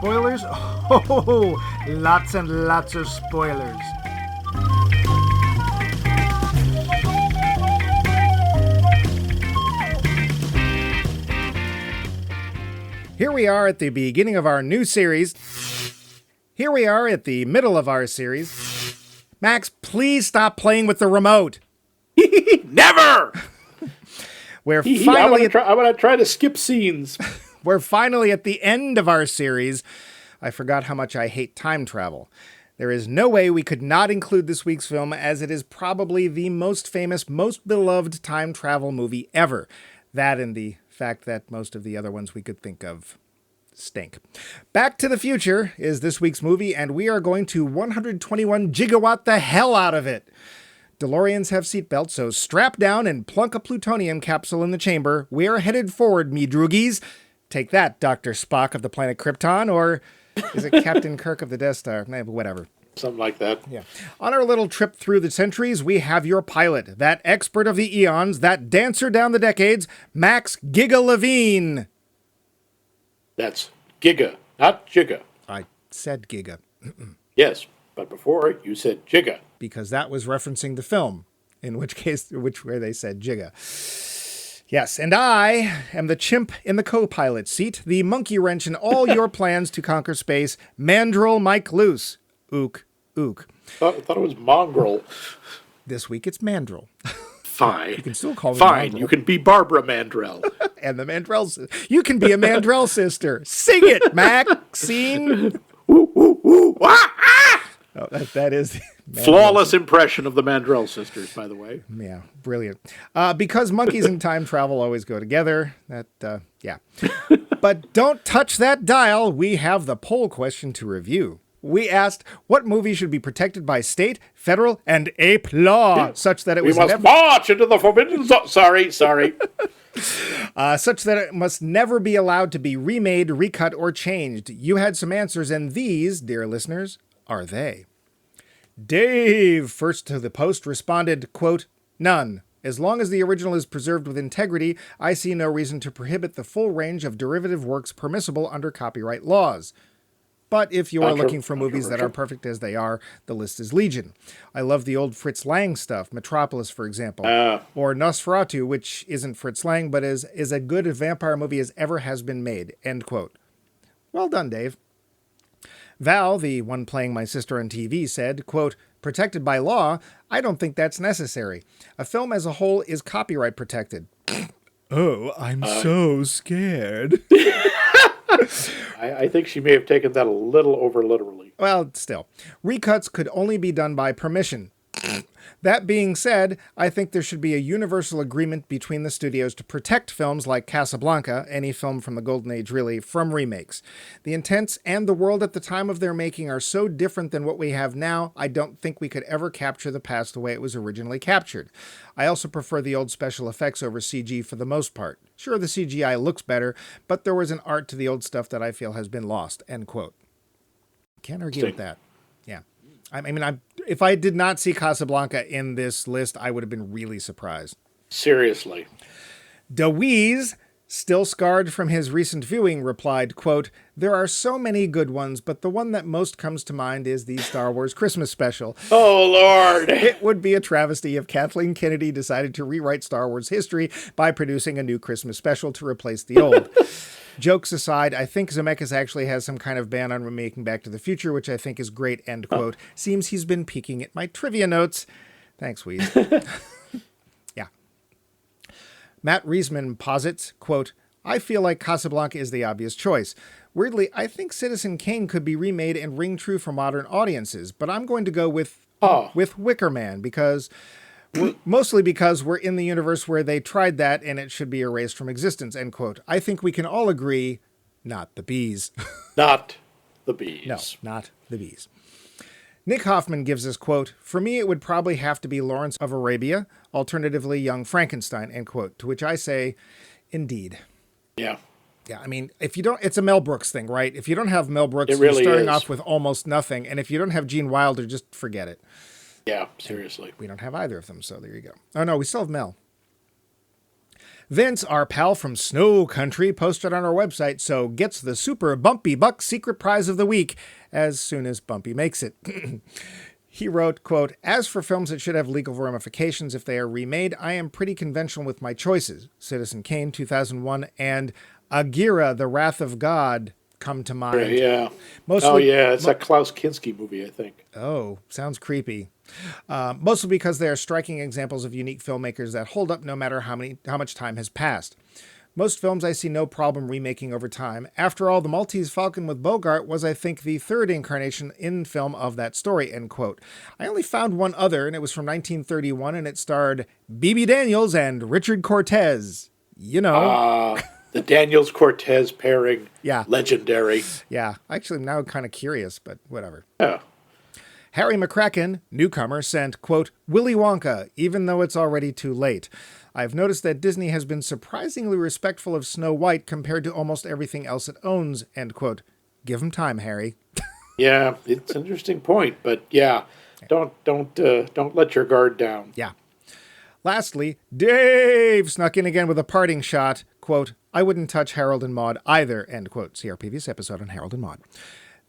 spoilers? Oh, lots and lots of spoilers. Here we are at the beginning of our new series. Here we are at the middle of our series. Max, please stop playing with the remote. Never! We're finally I want to try to skip scenes. We're finally at the end of our series. I forgot how much I hate time travel. There is no way we could not include this week's film, as it is probably the most famous, most beloved time travel movie ever. That and the fact that most of the other ones we could think of stink. Back to the Future is this week's movie, and we are going to 121 gigawatt the hell out of it. DeLoreans have seatbelts, so strap down and plunk a plutonium capsule in the chamber. We're headed forward, me droogies. Take that, Dr. Spock of the planet Krypton, or is it Captain Kirk of the Death Star? Whatever. Something like that. Yeah. On our little trip through the centuries, we have your pilot, that expert of the eons, that dancer down the decades, Max Giga Levine. That's Giga, not Jigga. I said Giga. Yes, but before you said Jigga. Because that was referencing the film, in which case, where they said Jigga. Yes, and I am the chimp in the co-pilot seat, the monkey wrench in all your plans to conquer space, Mandrill Mike Luce. Ook, ook. I thought it was Mongrel. This week it's Mandrill. Fine. You can still call me Fine, Mandrill. you can be Barbara Mandrell. And the Mandrell. You can be a Mandrell sister. Sing it, Maxine. Woo, woo, woo. Ah, ah! Oh, that is flawless impression of the Mandrell sisters, by the way. Yeah, brilliant. Because monkeys and time travel always go together. Yeah. But don't touch that dial. We have the poll question to review. We asked what movie should be protected by state, federal, and ape law, such that it We was must march into the forbidden zone. Sorry. such that it must never be allowed to be remade, recut, or changed. You had some answers, and these, dear listeners, are they. Dave, first to the post, responded, quote, none. As long as the original is preserved with integrity, I see no reason to prohibit the full range of derivative works permissible under copyright laws. But if you are looking for movies that are perfect as they are, the list is legion. I love the old Fritz Lang stuff, Metropolis, for example, or Nosferatu, which isn't Fritz Lang, but is a good vampire movie as ever has been made, end quote. Well done, Dave. Val, the one playing my sister on TV, said, quote, protected by law, I don't think that's necessary. A film as a whole is copyright protected. Oh, I'm so scared. I think she may have taken that a little over literally. Well, still. Recuts could only be done by permission. That being said, I think there should be a universal agreement between the studios to protect films like Casablanca, any film from the Golden Age really, from remakes. The intents and the world at the time of their making are so different than what we have now, I don't think we could ever capture the past the way it was originally captured. I also prefer the old special effects over CG for the most part. Sure, the CGI looks better, but there was an art to the old stuff that I feel has been lost, end quote. Can't argue with that. Yeah. I mean, if I did not see Casablanca in this list, I would have been really surprised. Seriously. DeWeese, still scarred from his recent viewing, replied, quote, there are so many good ones, but the one that most comes to mind is the Star Wars Christmas special. Oh, Lord. It would be a travesty if Kathleen Kennedy decided to rewrite Star Wars history by producing a new Christmas special to replace the old. Jokes aside, I think Zemeckis actually has some kind of ban on remaking Back to the Future, which I think is great, end quote. Seems he's been peeking at my trivia notes. Thanks, Weeze. Yeah. Matt Reisman posits, quote, I feel like Casablanca is the obvious choice. Weirdly, I think Citizen Kane could be remade and ring true for modern audiences, but I'm going to go with Wicker Man mostly because we're in the universe where they tried that and it should be erased from existence, end quote. I think we can all agree, not the bees. Not the bees. No, not the bees. Nick Hoffman gives us, quote, for me it would probably have to be Lawrence of Arabia, alternatively Young Frankenstein, end quote, to which I say, indeed. Yeah. Yeah, I mean, if you don't, it's a Mel Brooks thing, right? If you don't have Mel Brooks, really you're starting is. off with almost nothing. And if you don't have Gene Wilder, just forget it. Yeah, seriously. We don't have either of them, so there you go. Oh, no, we still have Mel. Vince, our pal from Snow Country, posted on our website, so gets the super Bumpy Buck secret prize of the week as soon as Bumpy makes it. He wrote, quote, "As for films that should have legal ramifications if they are remade, I am pretty conventional with my choices. Citizen Kane, 2001, and Agira, The Wrath of God come to mind." Yeah. Mostly, It's a Klaus Kinski movie, I think. Oh, sounds creepy. Mostly because they are striking examples of unique filmmakers that hold up no matter how much time has passed. Most films I see no problem remaking over time. After all, The Maltese Falcon with Bogart was, I think, the third incarnation in film of that story, end quote. I only found one other, and it was from 1931, and it starred Bebe Daniels and Richard Cortez. You know. The Daniels Cortez pairing. Yeah. Legendary. Yeah, actually, I'm now kind of curious, but whatever. Yeah. Harry McCracken, newcomer, sent, quote, "Willy Wonka, even though it's already too late. I've noticed that Disney has been surprisingly respectful of Snow White compared to almost everything else it owns," end quote. Give him time, Harry. Yeah, it's an interesting point, but yeah, don't let your guard down. Yeah. Lastly, Dave snuck in again with a parting shot, quote, "I wouldn't touch Harold and Maude either," end quote. See our previous episode on Harold and Maude.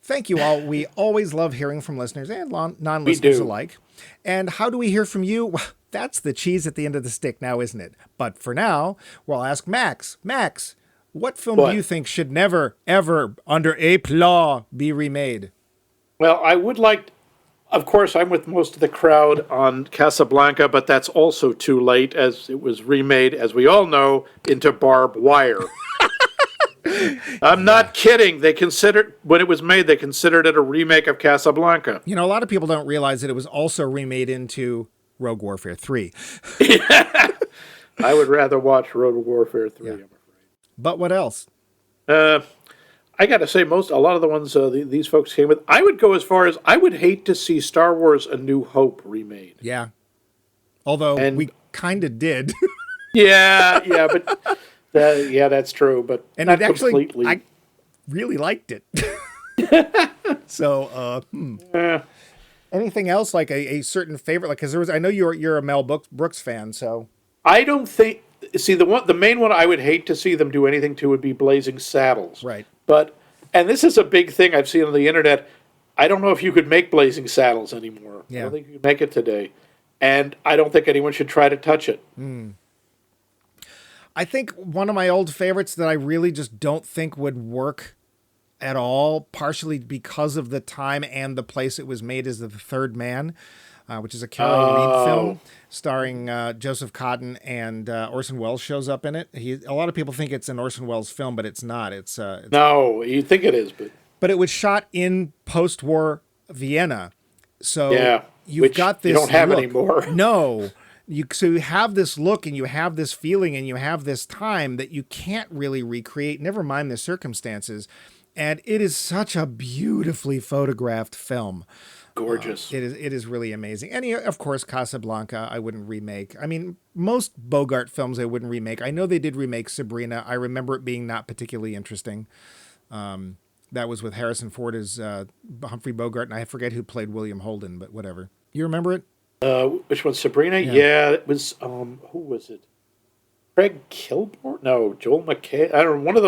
Thank you all. We always love hearing from listeners and non-listeners alike. And how do we hear from you? Well, that's the cheese at the end of the stick now, isn't it? But for now, we'll ask Max. Max, what film do you think should never, ever, under a law, be remade? Well, I would like, of course, I'm with most of the crowd on Casablanca, but that's also too late as it was remade, as we all know, into Barbed Wire. I'm not kidding. When it was made, they considered it a remake of Casablanca. You know, a lot of people don't realize that it was also remade into Rogue Warfare 3. I would rather watch Rogue Warfare 3, I'm afraid. But what else? I got to say, a lot of the ones these folks came with, I would go as far as I would hate to see Star Wars A New Hope remade. Yeah. Although we kind of did. Yeah, but that's true. But and not it actually, completely. I really liked it. So, anything else like a certain favorite? Like, because I know you're a Mel Brooks fan, so I don't think. See, the main one I would hate to see them do anything to would be Blazing Saddles. Right. And this is a big thing I've seen on the internet. I don't know if you could make Blazing Saddles anymore. Yeah. I don't think you can make it today. And I don't think anyone should try to touch it. I think one of my old favorites that I really just don't think would work at all, partially because of the time and the place it was made, is The Third Man, which is a Carol Reed film starring Joseph Cotten, and Orson Welles shows up in it. A lot of people think it's an Orson Welles film, but it's not. It's no, you think it is, but it was shot in post-war Vienna, so yeah, you've got this. You don't have look. anymore. No. So you have this look and you have this feeling and you have this time that you can't really recreate, never mind the circumstances. And it is such a beautifully photographed film. Gorgeous. It is really amazing. And of course, Casablanca, I wouldn't remake. I mean, most Bogart films I wouldn't remake. I know they did remake Sabrina. I remember it being not particularly interesting. That was with Harrison Ford as Humphrey Bogart, and I forget who played William Holden, but whatever. You remember it? Which one, Sabrina? Yeah, it was, who was it? Craig Kilborn? No, Joel McHale. I don't know, one of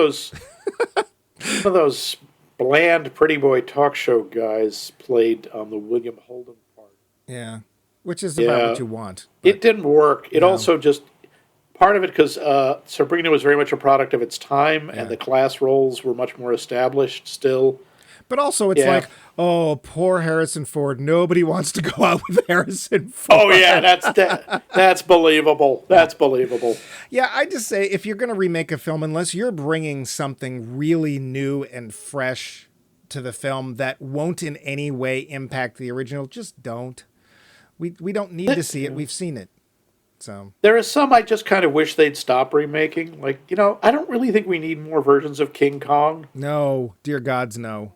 those bland pretty boy talk show guys played on the William Holden part. Yeah, which is about what you want. It didn't work. It also just, part of it because Sabrina was very much a product of its time, and the class roles were much more established still. But also, it's like, oh, poor Harrison Ford. Nobody wants to go out with Harrison Ford. Oh, yeah, that's believable. That's believable. Yeah, I just say, if you're going to remake a film, unless you're bringing something really new and fresh to the film that won't in any way impact the original, just don't. We don't need to see it. We've seen it. So there are some I just kind of wish they'd stop remaking. Like, I don't really think we need more versions of King Kong. No, dear gods, no.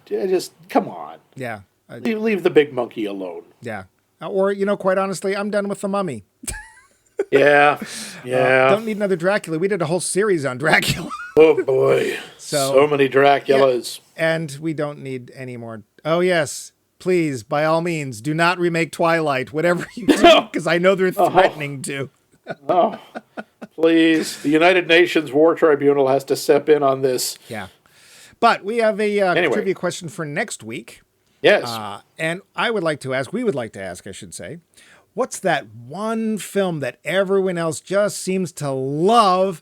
Just come on. Yeah. Leave the big monkey alone. Yeah. Or, quite honestly, I'm done with The Mummy. Yeah. Don't need another Dracula. We did a whole series on Dracula. Oh, boy. So many Draculas. Yeah. And we don't need any more. Oh, yes. Please, by all means, do not remake Twilight, whatever you do, because I know they're threatening to. Please, the United Nations War Tribunal has to step in on this. Yeah. But we have a Anyway. trivia question for next week. Yes. And we would like to ask, I should say, what's that one film that everyone else just seems to love,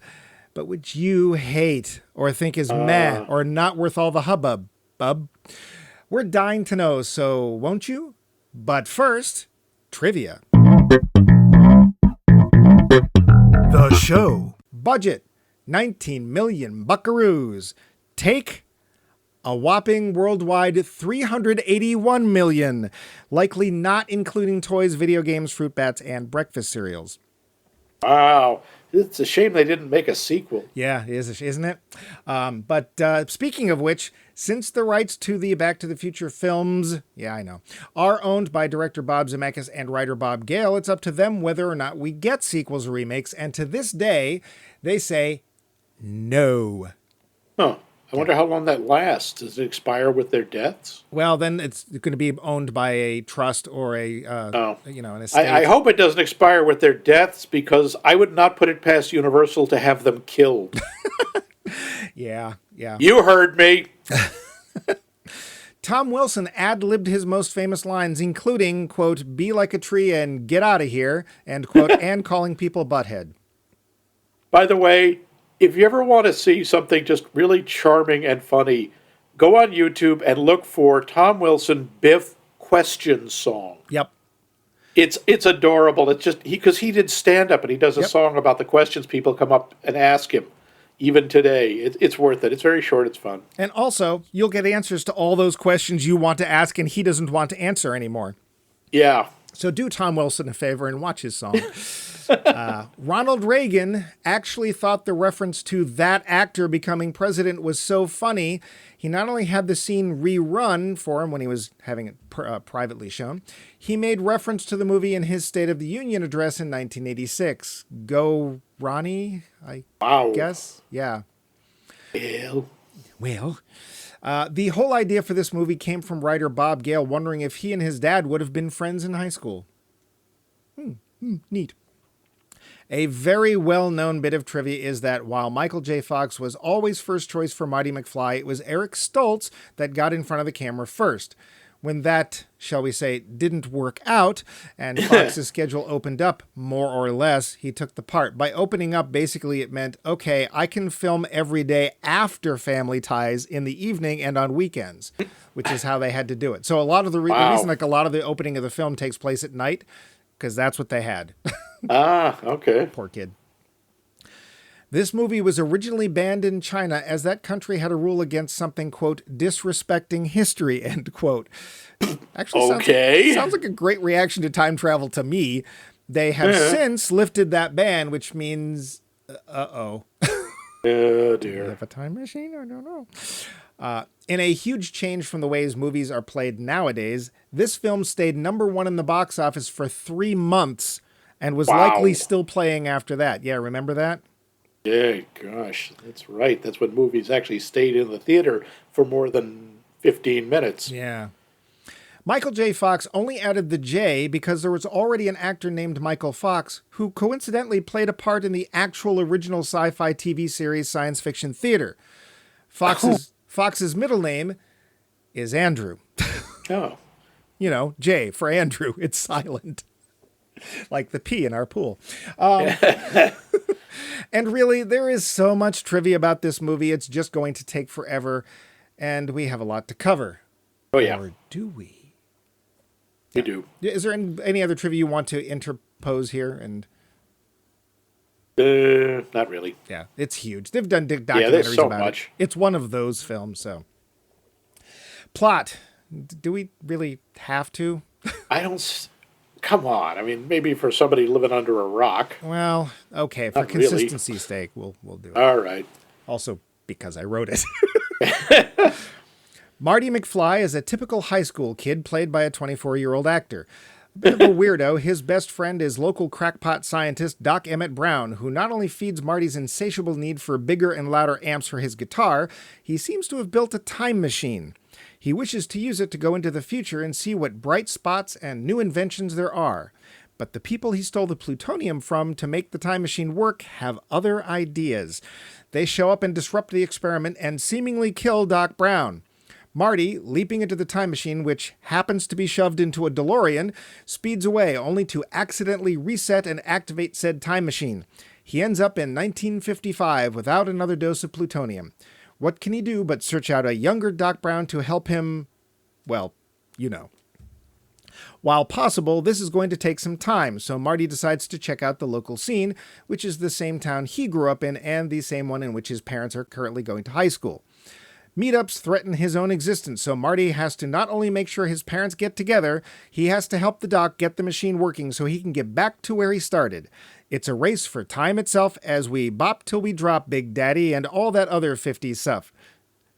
but which you hate or think is meh or not worth all the hubbub? We're dying to know, so won't you? But first, trivia. The show. Budget, 19 million buckaroos. Take a whopping worldwide 381 million, likely not including toys, video games, fruit bats, and breakfast cereals. Wow. It's a shame they didn't make a sequel. Yeah, it is, isn't it? But speaking of which, since the rights to the Back to the Future films, yeah, I know, are owned by director Bob Zemeckis and writer Bob Gale, it's up to them whether or not we get sequels or remakes. And to this day, they say no. Huh. I wonder how long that lasts. Does it expire with their deaths? Well, then it's going to be owned by a trust or an estate. I hope it doesn't expire with their deaths, because I would not put it past Universal to have them killed. Yeah. You heard me. Tom Wilson ad-libbed his most famous lines, including, quote, "be like a tree and get out of here," and, quote, and calling people butthead. By the way, if you ever want to see something just really charming and funny, go on YouTube and look for Tom Wilson Biff question song. Yep. It's adorable. It's just because he did stand up and he does a Yep. song about the questions people come up and ask him. Even today, it's worth it. It's very short. It's fun. And also, you'll get answers to all those questions you want to ask and he doesn't want to answer anymore. Yeah. So do Tom Wilson a favor and watch his song. Ronald Reagan actually thought the reference to that actor becoming president was so funny, he not only had the scene rerun for him when he was having it privately shown, he made reference to the movie in his State of the Union address in 1986. Go Ronnie, I Wow. guess? Yeah. Well, The whole idea for this movie came from writer Bob Gale wondering if he and his dad would have been friends in high school. Neat. A very well-known bit of trivia is that while Michael J. Fox was always first choice for Marty McFly, it was Eric Stoltz that got in front of the camera first. When that, shall we say, didn't work out, and Fox's schedule opened up, more or less, he took the part. By opening up, basically it meant, okay, I can film every day after Family Ties in the evening and on weekends, which is how they had to do it. So a lot of the reason like a lot of the opening of the film takes place at night, because that's what they had. Okay. Poor kid. This movie was originally banned in China as that country had a rule against something, quote, disrespecting history, end quote. Actually, sounds like a great reaction to time travel to me. They have since lifted that ban, which means, Oh, Do dear. they have a time machine? I don't know. In a huge change from the ways movies are played nowadays, this film stayed #1 in the box office for 3 months and was likely still playing after that. Yeah, remember that? Yeah, gosh, that's right. That's when movies actually stayed in the theater for more than 15 minutes. Yeah. Michael J. Fox only added the J because there was already an actor named Michael Fox who coincidentally played a part in the actual original sci-fi TV series Science Fiction Theater. Fox's middle name is Andrew. Oh. You know, J for Andrew. It's silent. Like the P in our pool. And really, there is so much trivia about this movie. It's just going to take forever. And we have a lot to cover. Oh, yeah. Or do we? We do. Is there any other trivia you want to interpose here? And Not really. yeah, it's huge. They've done documentaries there's so about much. it. It's one of those films. So, plot. Do we really have to? Come on. I mean, maybe for somebody living under a rock. Well, okay. For Not really. consistency's sake, we'll do it. All right. Also, because I wrote it. Marty McFly is a typical high school kid played by a 24-year-old actor. A bit of a weirdo, his best friend is local crackpot scientist Doc Emmett Brown, who not only feeds Marty's insatiable need for bigger and louder amps for his guitar, he seems to have built a time machine. He wishes to use it to go into the future and see what bright spots and new inventions there are. But the people he stole the plutonium from to make the time machine work have other ideas. They show up and disrupt the experiment and seemingly kill Doc Brown. Marty, leaping into the time machine, which happens to be shoved into a DeLorean, speeds away only to accidentally reset and activate said time machine. He ends up in 1955 without another dose of plutonium. What can he do but search out a younger Doc Brown to help him? Well, you know. While possible, this is going to take some time, so Marty decides to check out the local scene, which is the same town he grew up in and the same one in which his parents are currently going to high school. Meetups threaten his own existence, so Marty has to not only make sure his parents get together, he has to help the doc get the machine working so he can get back to where he started. It's a race for time itself as we bop till we drop, Big Daddy, and all that other 50s stuff.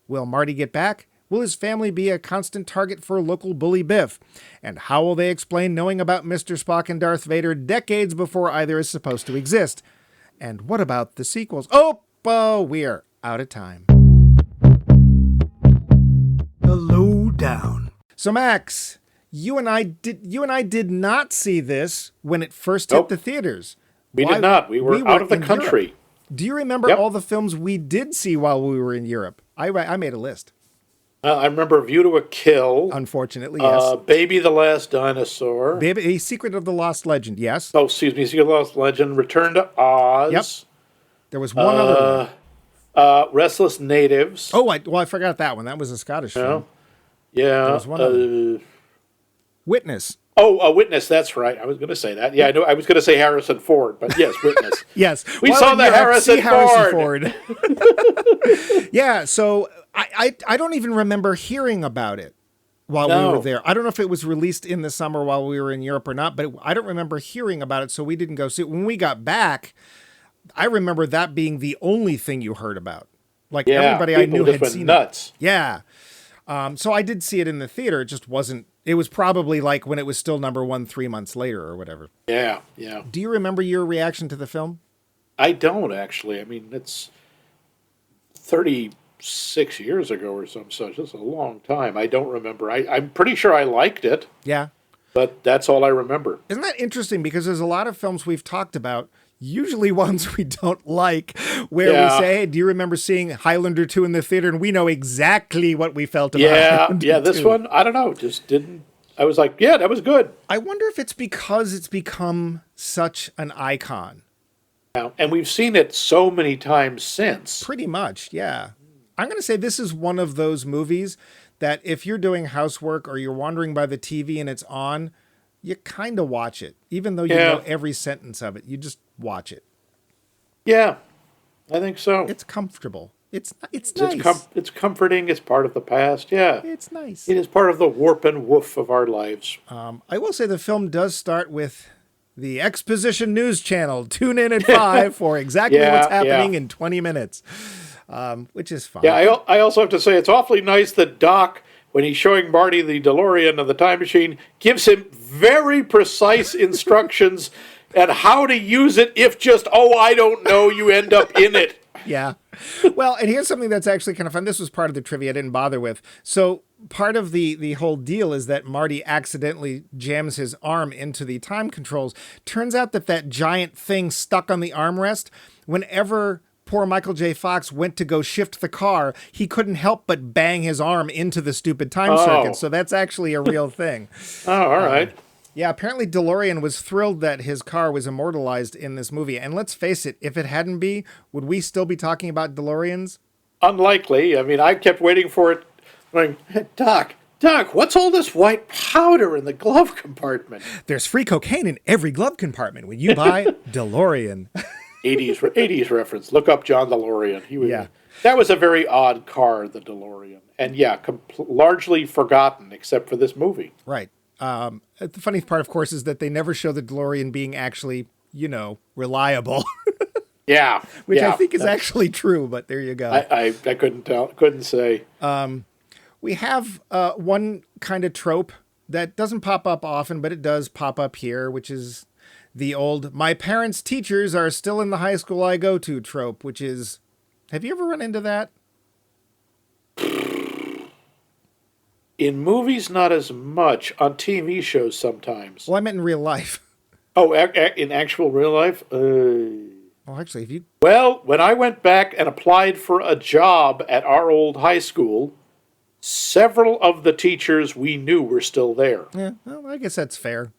Will Marty get back? Will his family be a constant target for local bully Biff? And how will they explain knowing about Mr. Spock and Darth Vader decades before either is supposed to exist? And what about the sequels? Oh, we're out of time. The Lowdown. So Max, you and I did not see this when it first hit Nope. the theaters. We did not. We were out of the in country. Europe. Do you remember Yep. all the films we did see while we were in Europe? I made a list. I remember View to a Kill. Unfortunately, yes. Baby the Last Dinosaur. Baby, Secret of the Lost Legend, yes. Oh, excuse me. Secret of the Lost Legend. Return to Oz. Yep. There was one other one. Restless Natives. Oh, I forgot that one. That was a Scottish film. Yeah. was one Witness. A Witness. That's right. I was going to say that. Yeah, I know. I was going to say Harrison Ford, but yes, Witness. Yes. We saw the Harrison Ford. Yeah, so I don't even remember hearing about it while we were there. I don't know if it was released in the summer while we were in Europe or not, but I don't remember hearing about it, so we didn't go see it. When we got back, I remember that being the only thing you heard about. Like everybody I knew had seen nuts. it. Yeah. So I did see it in the theater. It just wasn't. It was probably like when it was still number 1 3 months later or whatever. Yeah. Do you remember your reaction to the film? I don't actually. I mean, it's 36 years ago or some such. That's a long time. I don't remember. I'm pretty sure I liked it. Yeah. But that's all I remember. Isn't that interesting? Because there's a lot of films we've talked about, usually ones we don't like, where we say, hey, do you remember seeing Highlander 2 in the theater? And we know exactly what we felt about Highlander 2. This one, I don't know, just didn't. I was like, yeah, that was good. I wonder if it's because it's become such an icon. And we've seen it so many times since. Pretty much, yeah. I'm going to say this is one of those movies that if you're doing housework or you're wandering by the TV and it's on, you kind of watch it. Even though you know every sentence of it, you just watch it. Yeah, I think so. It's comfortable. It's nice. It's comforting. It's part of the past. Yeah. It's nice. It is part of the warp and woof of our lives. I will say the film does start with the Exposition News Channel. Tune in at 5 for exactly what's happening in 20 minutes, which is fine. Yeah, I also have to say it's awfully nice that Doc, when he's showing Marty the DeLorean of the time machine, gives him very precise instructions at how to use it if just, I don't know, you end up in it. Yeah. Well, and here's something that's actually kind of fun. This was part of the trivia I didn't bother with. So part of the whole deal is that Marty accidentally jams his arm into the time controls. Turns out that giant thing stuck on the armrest, whenever poor Michael J. Fox went to go shift the car, he couldn't help but bang his arm into the stupid time circuit. So that's actually a real thing. All right. Yeah, apparently DeLorean was thrilled that his car was immortalized in this movie. And let's face it, if it hadn't be, would we still be talking about DeLoreans? Unlikely. I mean, I kept waiting for it, going, hey, Doc, what's all this white powder in the glove compartment? There's free cocaine in every glove compartment when you buy DeLorean. 80s reference. Look up John DeLorean. That was a very odd car, the DeLorean. And largely forgotten except for this movie. Right. The funny part, of course, is that they never show the DeLorean being actually, reliable. Yeah. Which I think is actually true, but there you go. I couldn't say. We have one kind of trope that doesn't pop up often, but it does pop up here, which is the old "my parents' teachers are still in the high school I go to" trope, which is, have you ever run into that? In movies, not as much. On TV shows, sometimes. Well, I meant in real life. Oh, in actual real life? Well, actually, if you Well, when I went back and applied for a job at our old high school, several of the teachers we knew were still there. yeah, well, I guess that's fair.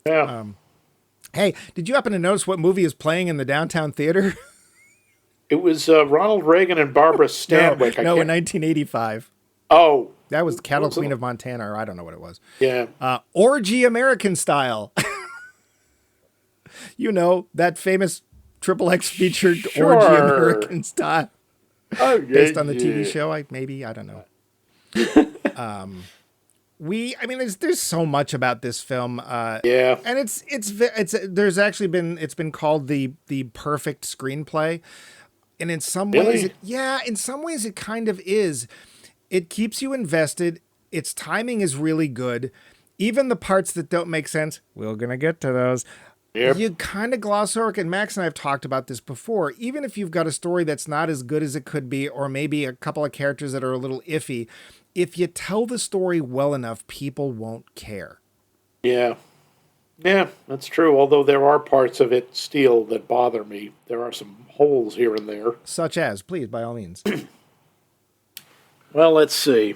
Yeah. Hey, did you happen to notice what movie is playing in the downtown theater? It was Ronald Reagan and Barbara Stanwyck. no, in 1985. Oh, That was Cattle was it? Queen of Montana, or I don't know what it was. yeah. Orgy American Style. You know, that famous Triple X featured Sure. Orgy American Style. Oh, yeah, Based on the TV yeah. show, I don't know. I mean, there's so much about this film. Yeah. And it's been called the perfect screenplay. And in some ways, Really? in some ways it kind of is. It keeps you invested. Its timing is really good. Even the parts that don't make sense, we're going to get to those. Yep. You kind of gloss over, and Max and I have talked about this before. Even if you've got a story that's not as good as it could be, or maybe a couple of characters that are a little iffy, if you tell the story well enough, people won't care. Yeah. Yeah, that's true. Although there are parts of it still that bother me. There are some holes here and there. Such as, please, by all means. Well, let's see.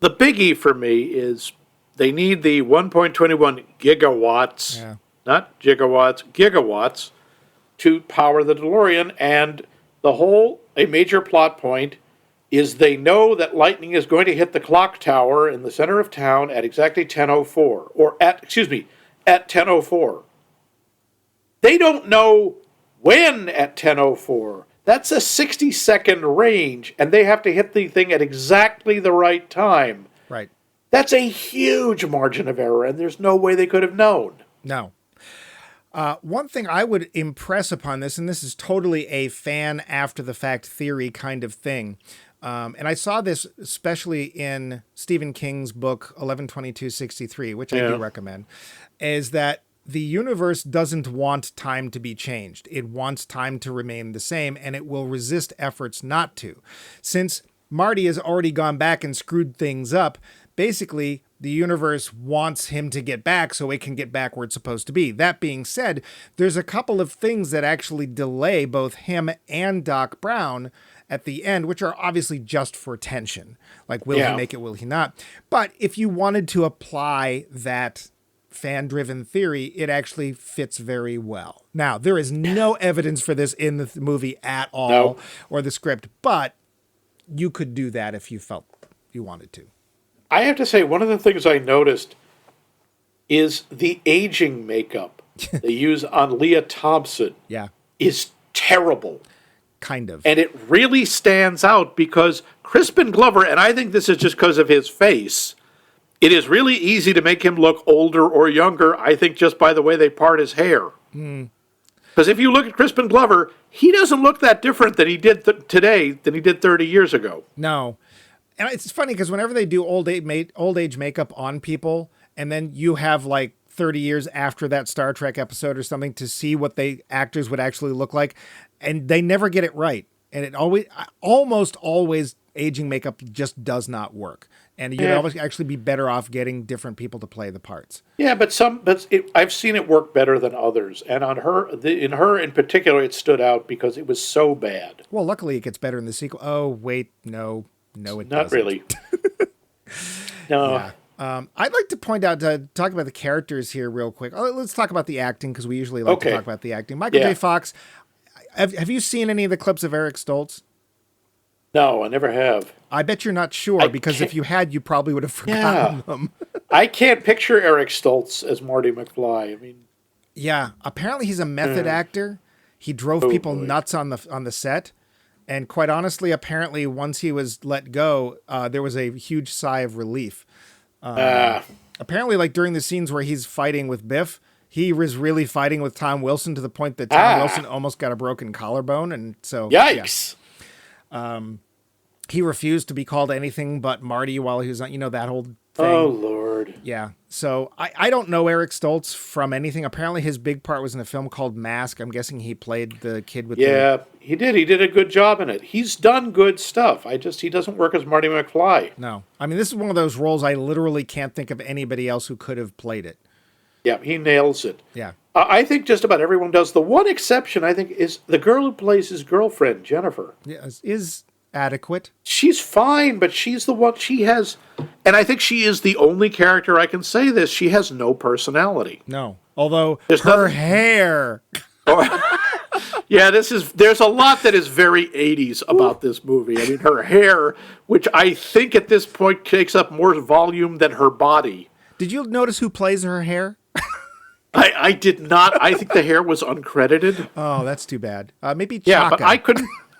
The biggie for me is they need the 1.21 gigawatts, Yeah. not gigawatts, gigawatts, to power the DeLorean. And a major plot point is they know that lightning is going to hit the clock tower in the center of town at exactly 10:04, at 10:04. They don't know when at 10:04. That's a 60-second range, and they have to hit the thing at exactly the right time. Right. That's a huge margin of error, and there's no way they could have known. No. One thing I would impress upon this, and this is totally a fan after the fact theory kind of thing, and I saw this especially in Stephen King's book 11/22/63, which I do Yeah. recommend, is that the universe doesn't want time to be changed. It wants time to remain the same, and it will resist efforts not to. Since Marty has already gone back and screwed things up, basically the universe wants him to get back so it can get back where it's supposed to be. That being said, there's a couple of things that actually delay both him and Doc Brown at the end, which are obviously just for tension. Like, will Yeah. he make it, will he not? But if you wanted to apply that fan-driven theory, it actually fits very well. Now, there is no evidence for this in the movie at all, No. or the script, but you could do that if you felt you wanted to. I have to say, one of the things I noticed is the aging makeup they use on Leah Thompson Yeah, is terrible. kind of. And it really stands out because Crispin Glover, and I think this is just because of his face, it is really easy to make him look older or younger, I think, just by the way they part his hair. Because if you look at Crispin Glover, he doesn't look that different than he did today than he did 30 years ago. No. And it's funny because whenever they do old age makeup on people, and then you have like 30 years after that Star Trek episode or something to see what actors would actually look like, and they never get it right. And it almost always aging makeup just does not work. And you'd Yeah. always actually be better off getting different people to play the parts. Yeah, I've seen it work better than others, and on her, in her in particular, it stood out because it was so bad. Well, luckily it gets better in the sequel. Oh, wait, no, it Not doesn't. really. No. Yeah. I'd like to point out, to talk about the characters here real quick. Let's talk about the acting because we usually like to Okay. talk about the acting. Michael Yeah. J. Fox, have you seen any of the clips of Eric Stoltz? No, I never have. I bet you're not sure I because if can't- you had, you probably would have forgotten them. I can't picture Eric Stoltz as Marty McFly. I mean, Yeah, apparently he's a method actor. He drove people boy. nuts on the set, and quite honestly, apparently once he was let go, there was a huge sigh of relief. Apparently, like during the scenes where he's fighting with Biff, he was really fighting with Tom Wilson to the point that Tom Wilson almost got a broken collarbone, and so yeah. yikes. He refused to be called anything but Marty while he was on, that whole thing. Oh, Lord. Yeah. So I don't know Eric Stoltz from anything. Apparently his big part was in a film called Mask. I'm guessing he played the kid with Yeah, he did. He did a good job in it. He's done good stuff. He doesn't work as Marty McFly. No. I mean, this is one of those roles I literally can't think of anybody else who could have played it. Yeah, he nails it. Yeah. I think just about everyone does. The one exception, I think, is the girl who plays his girlfriend, Jennifer. Yeah, is adequate. She's fine, but she's the one, she has, and I think she is the only character I can say this, she has no personality. No. Although There's her nothing- hair. Yeah, there's a lot that is very 80s about this movie. I mean, her hair, which I think at this point takes up more volume than her body. Did you notice who plays her hair? I did not, I think the hair was uncredited. Oh, that's too bad. Maybe Chaka. Yeah, but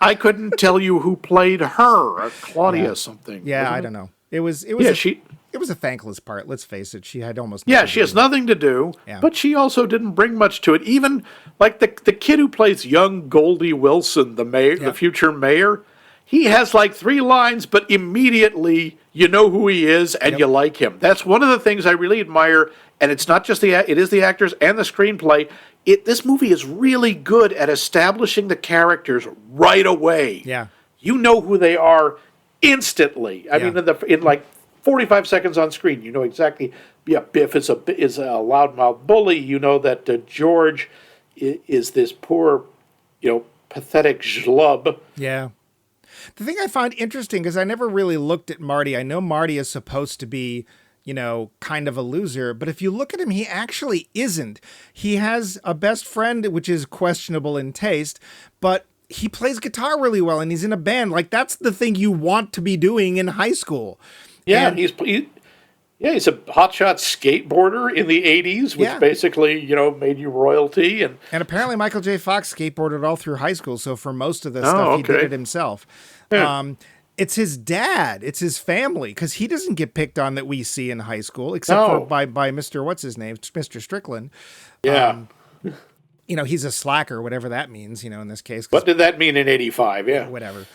I couldn't tell you who played her, Claudia something. Yeah, wasn't I it? don't know. It was Yeah, it was a thankless part, let's face it. She had almost Yeah, nothing she to has do. nothing to do, Yeah. but she also didn't bring much to it. Even like the kid who plays young Goldie Wilson, the mayor, the future mayor, he has like 3 lines, but immediately you know who he is and you like him. That's one of the things I really admire, and it's not just it is the actors and the screenplay. This movie is really good at establishing the characters right away. Yeah. You know who they are instantly. I Yeah. mean, in like 45 seconds on screen, you know exactly. Yeah, Biff is a loudmouth bully. You know that George is this poor, pathetic schlub. Yeah. The thing I find interesting, because I never really looked at Marty. I know Marty is supposed to be, kind of a loser, but if you look at him, he actually isn't. He has a best friend, which is questionable in taste, but he plays guitar really well and he's in a band. Like, that's the thing you want to be doing in high school. Yeah, And- he's a hotshot skateboarder in the 80s, which Yeah. basically, made you royalty. And And apparently Michael J. Fox skateboarded all through high school, so for most of the Oh, stuff, he did okay. it himself. Yeah. It's his dad. It's his family, because he doesn't get picked on that we see in high school, except No. for by Mr. What's his name, Mr. Strickland. yeah. He's a slacker, whatever that means, in this case. 'Cause What did that mean in 85? Yeah. whatever.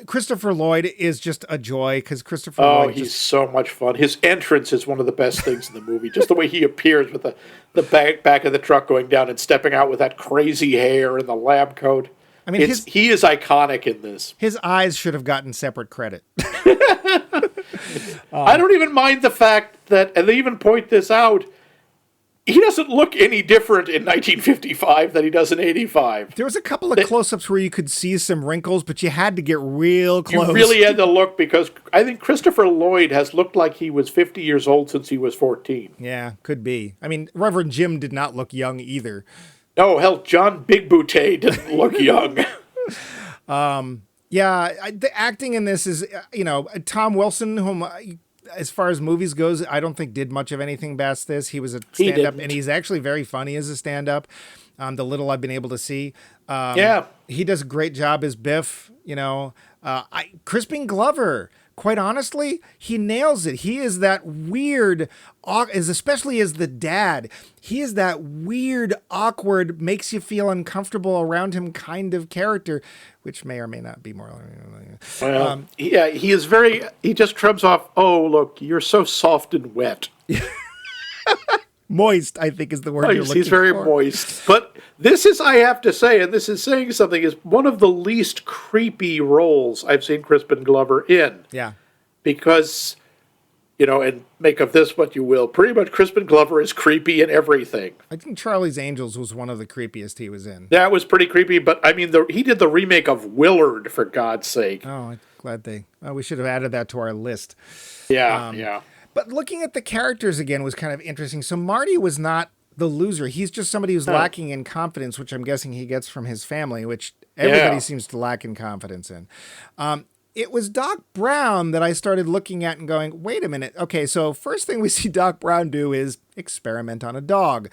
Christopher Lloyd is just a joy, because Christopher Oh, Lloyd he's so much fun. His entrance is one of the best things in the movie. Just the way he appears with the back of the truck going down and stepping out with that crazy hair and the lab coat. I mean, he is iconic in this. his eyes should have gotten separate credit. I don't even mind the fact that, and they even point this out, he doesn't look any different in 1955 than he does in 85. There was a couple of close-ups where you could see some wrinkles, but you had to get real close. You really had to look, because I think Christopher Lloyd has looked like he was 50 years old since he was 14. Yeah, could be. I mean, Reverend Jim did not look young either. Oh, hell, John Big Boutte didn't look young. Yeah, the acting in this is, Tom Wilson, whom, as far as movies goes, I don't think did much of anything past this. He was a stand-up, didn't. and he's actually very funny as a stand-up. The little I've been able to see. Yeah. He does a great job as Biff, Crispin Glover, quite honestly, he nails it. He is that weird, especially as the dad, he is that weird, awkward, makes you feel uncomfortable around him kind of character, which may or may not be more. Well, yeah, he just comes off, oh, look, you're so soft and wet. Moist, I think, is the word you're looking He's very for. moist. But this is, I have to say, and this is saying something, is one of the least creepy roles I've seen Crispin Glover in. Yeah. Because, and make of this what you will, pretty much Crispin Glover is creepy in everything. I think Charlie's Angels was one of the creepiest he was in. That was pretty creepy, but I mean, he did the remake of Willard, for God's sake. Oh, I'm glad we should have added that to our list. Yeah, yeah. But looking at the characters again was kind of interesting. So Marty was not the loser. He's just somebody who's lacking in confidence, which I'm guessing he gets from his family, which everybody seems to lack in confidence in. It was Doc Brown that I started looking at and going, wait a minute. Okay, so first thing we see Doc Brown do is experiment on a dog.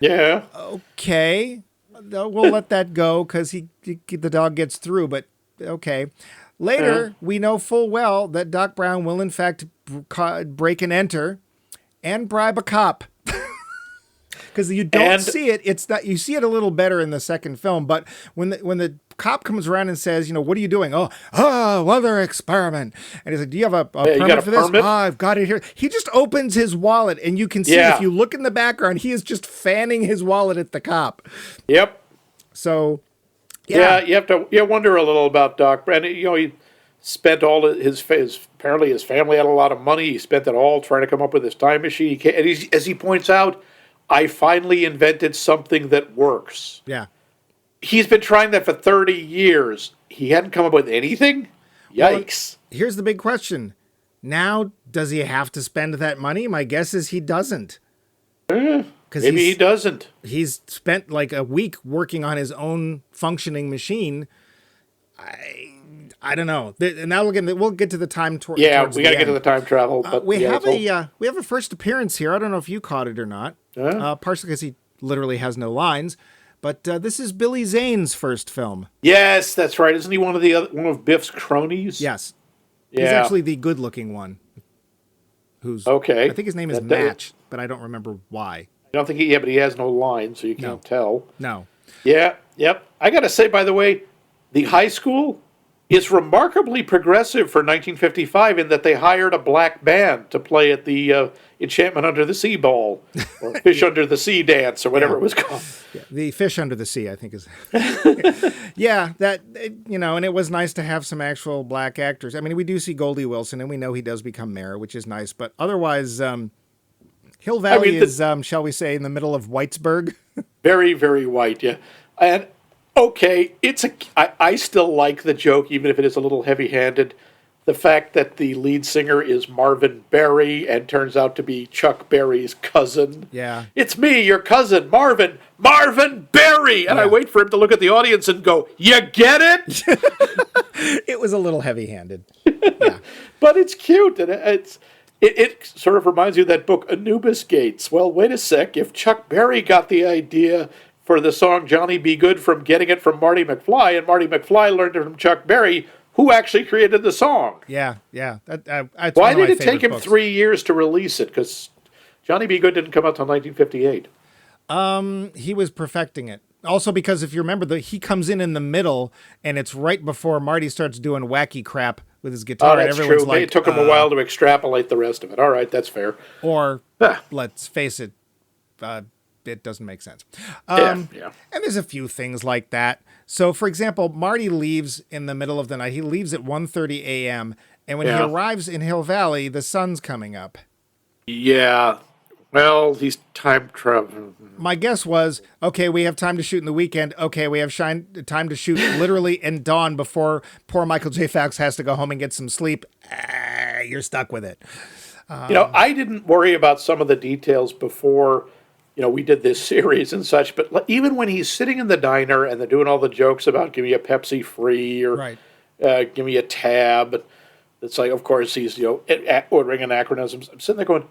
Yeah. Okay, we'll let that go because the dog gets through, but okay. Later, we know full well that Doc Brown will, in fact, break and enter and bribe a cop. Because you don't see it. It's not, you see it a little better in the second film, but when the cop comes around and says, what are you doing? Weather experiment. And he's like, do you have a permit for this? permit? I've got it here. He just opens his wallet, and you can see if you look in the background, he is just fanning his wallet at the cop. Yep. So, Yeah, you wonder a little about Doc Brown. spent all of his apparently his family had a lot of money. He spent it all trying to come up with this time machine. And as he points out, I finally invented something that works. Yeah. He's been trying that for 30 years. He hadn't come up with anything? Yikes. Well, here's the big question. Now, does he have to spend that money? My guess is he doesn't. Maybe he doesn't. He's spent like a week working on his own functioning machine. I don't know. And now we'll get to the time towards Yeah, towards we got to the get to end. the time travel. But We yeah, have a first appearance here. I don't know if you caught it or not. Partially because he literally has no lines. But this is Billy Zane's first film. yes, that's right. Isn't he one of Biff's cronies? Yes. Yeah. He's actually the good-looking one. Who's Okay. I think his name is That- Match, but I don't remember why. I don't think but he has no line, so you can't tell. No. Yeah, yep. I got to say, by the way, the high school is remarkably progressive for 1955 in that they hired a black band to play at the Enchantment Under the Sea Ball, or Fish Under the Sea Dance, or whatever it was called. The Fish Under the Sea, I think is. Yeah, and it was nice to have some actual black actors. I mean, we do see Goldie Wilson, and we know he does become mayor, which is nice. But otherwise, Hill Valley is, shall we say, in the middle of Whitesburg. Very, very white, yeah. And okay, I still like the joke, even if it is a little heavy-handed. The fact that the lead singer is Marvin Berry and turns out to be Chuck Berry's cousin. Yeah. It's me, your cousin, Marvin Berry! And I wait for him to look at the audience and go, you get it? It was a little heavy-handed. Yeah. But it's cute, and it sort of reminds you of that book, Anubis Gates. Well, wait a sec, if Chuck Berry got the idea for the song Johnny Be Good from getting it from Marty McFly, and Marty McFly learned it from Chuck Berry, who actually created the song? Yeah. That's Why one of my did it take favorite him books. 3 years to release it? Because Johnny Be Good didn't come out until 1958. He was perfecting it. Also, because if you remember, he comes in the middle, and it's right before Marty starts doing wacky crap with his guitar. Oh, that's and everyone's true. like, It took him a while to extrapolate the rest of it. All right, that's fair. Or, Ah. let's face it, it doesn't make sense. Yeah. And there's a few things like that. So, for example, Marty leaves in the middle of the night. He leaves at 1:30 a.m., and when he Yeah. arrives in Hill Valley, the sun's coming up. Yeah. Well, he's time traveling. My guess was, okay, we have time to shoot in the weekend. Okay, we have time to shoot literally in dawn before poor Michael J. Fox has to go home and get some sleep. You're stuck with it. I didn't worry about some of the details before, we did this series and such, but even when he's sitting in the diner and they're doing all the jokes about give me a Pepsi free or Right. give me a tab, it's like, of course, he's, ordering anachronisms. I'm sitting there going,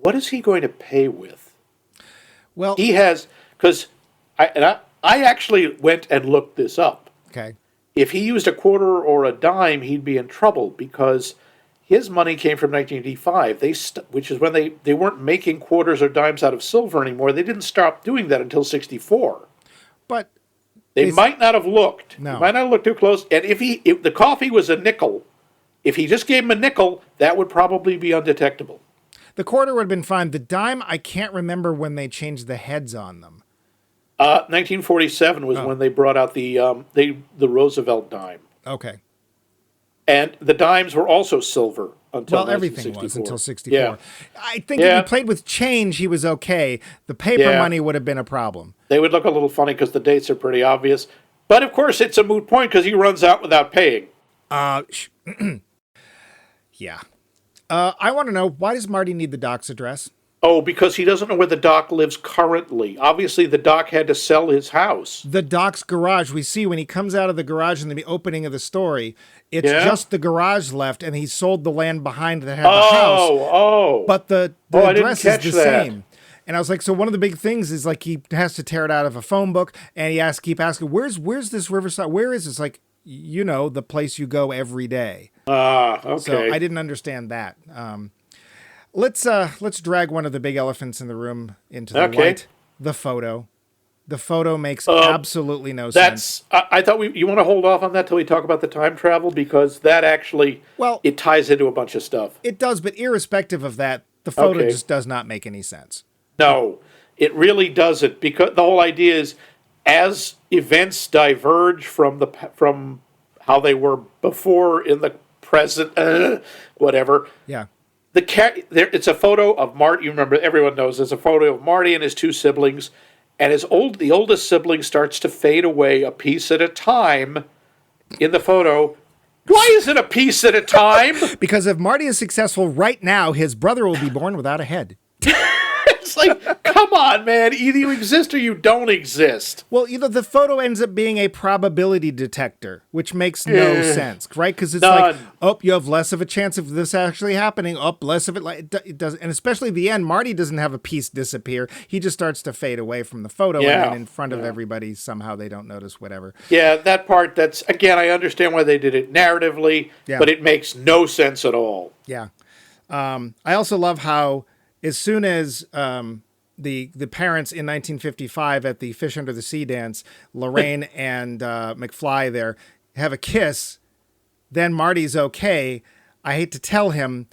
what is he going to pay with? Well, He has, because I actually went and looked this up. okay. If he used a quarter or a dime, he'd be in trouble because his money came from 1985, which is when they weren't making quarters or dimes out of silver anymore. They didn't stop doing that until 64. But They might not have looked. No. They might not have looked too close. And if the coffee was a nickel, if he just gave him a nickel, that would probably be undetectable. the quarter would have been fine. The dime, I can't remember when they changed the heads on them. 1947 was when they brought out the Roosevelt dime. Okay. And the dimes were also silver until Well, everything 1964. was until 64. Yeah. I think if he played with change, he was okay. The paper Yeah. money would have been a problem. They would look a little funny because the dates are pretty obvious. But of course, it's a moot point because he runs out without paying. Yeah. I want to know, why does Marty need the doc's address? Oh, because he doesn't know where the doc lives currently. Obviously, the doc had to sell his house. The doc's garage, we see when he comes out of the garage in the opening of the story, it's Yeah. just the garage left, and he sold the land behind that had the house. Oh. But the I didn't address catch is the that. same. And I was like, so one of the big things is like he has to tear it out of a phone book, and he keep asking, where's this Riverside? Where is this? Like, the place you go every day. Okay. So I didn't understand that. Let's drag one of the big elephants in the room into the Okay. light. The photo. The photo makes absolutely no sense. I thought you want to hold off on that till we talk about the time travel because that actually, it ties into a bunch of stuff. It does, but irrespective of that, the photo Okay. just does not make any sense. No, it really doesn't because the whole idea is as events diverge from how they were before in the present, whatever. Yeah. It's a photo of Marty. You remember, everyone knows there's a photo of Marty and his two siblings, and the oldest sibling starts to fade away a piece at a time in the photo. Why is it a piece at a time? Because if Marty is successful right now, his brother will be born without a head. It's like, come on, man. Either you exist or you don't exist. Well, the photo ends up being a probability detector, which makes no sense, right? Because it's like, oh, you have less of a chance of this actually happening. Oh, less of it. Like it does, and especially the end. Marty doesn't have a piece disappear. He just starts to fade away from the photo, and then in front of everybody, somehow they don't notice whatever. Yeah, that part. That's again, I understand why they did it narratively, but it makes no sense at all. Yeah. I also love how, as soon as the parents in 1955 at the Fish Under the Sea dance, Lorraine and McFly there have a kiss, then Marty's okay. I hate to tell him,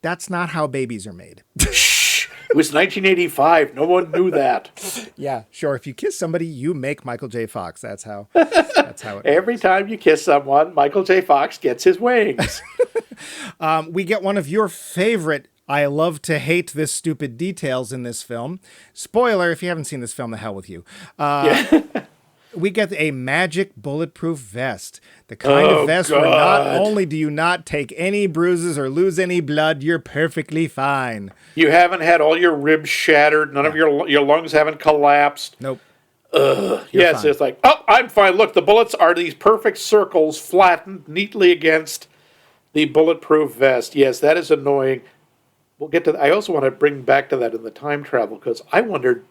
that's not how babies are made. Shh! It was 1985. No one knew that. Yeah, sure. If you kiss somebody, you make Michael J. Fox. That's how it Every works. time you kiss someone, Michael J. Fox gets his wings. We get one of your favorite I love to hate this stupid details in this film. Spoiler, if you haven't seen this film, the hell with you. We get a magic bulletproof vest. The kind of vest where not only do you not take any bruises or lose any blood, you're perfectly fine. You haven't had all your ribs shattered. None of your lungs haven't collapsed. Nope. Yes, fine. it's like, oh, I'm fine. Look, the bullets are these perfect circles flattened neatly against the bulletproof vest. Yes, that is annoying. We'll get to that. I also want to bring back to that in the time travel, because I wondered,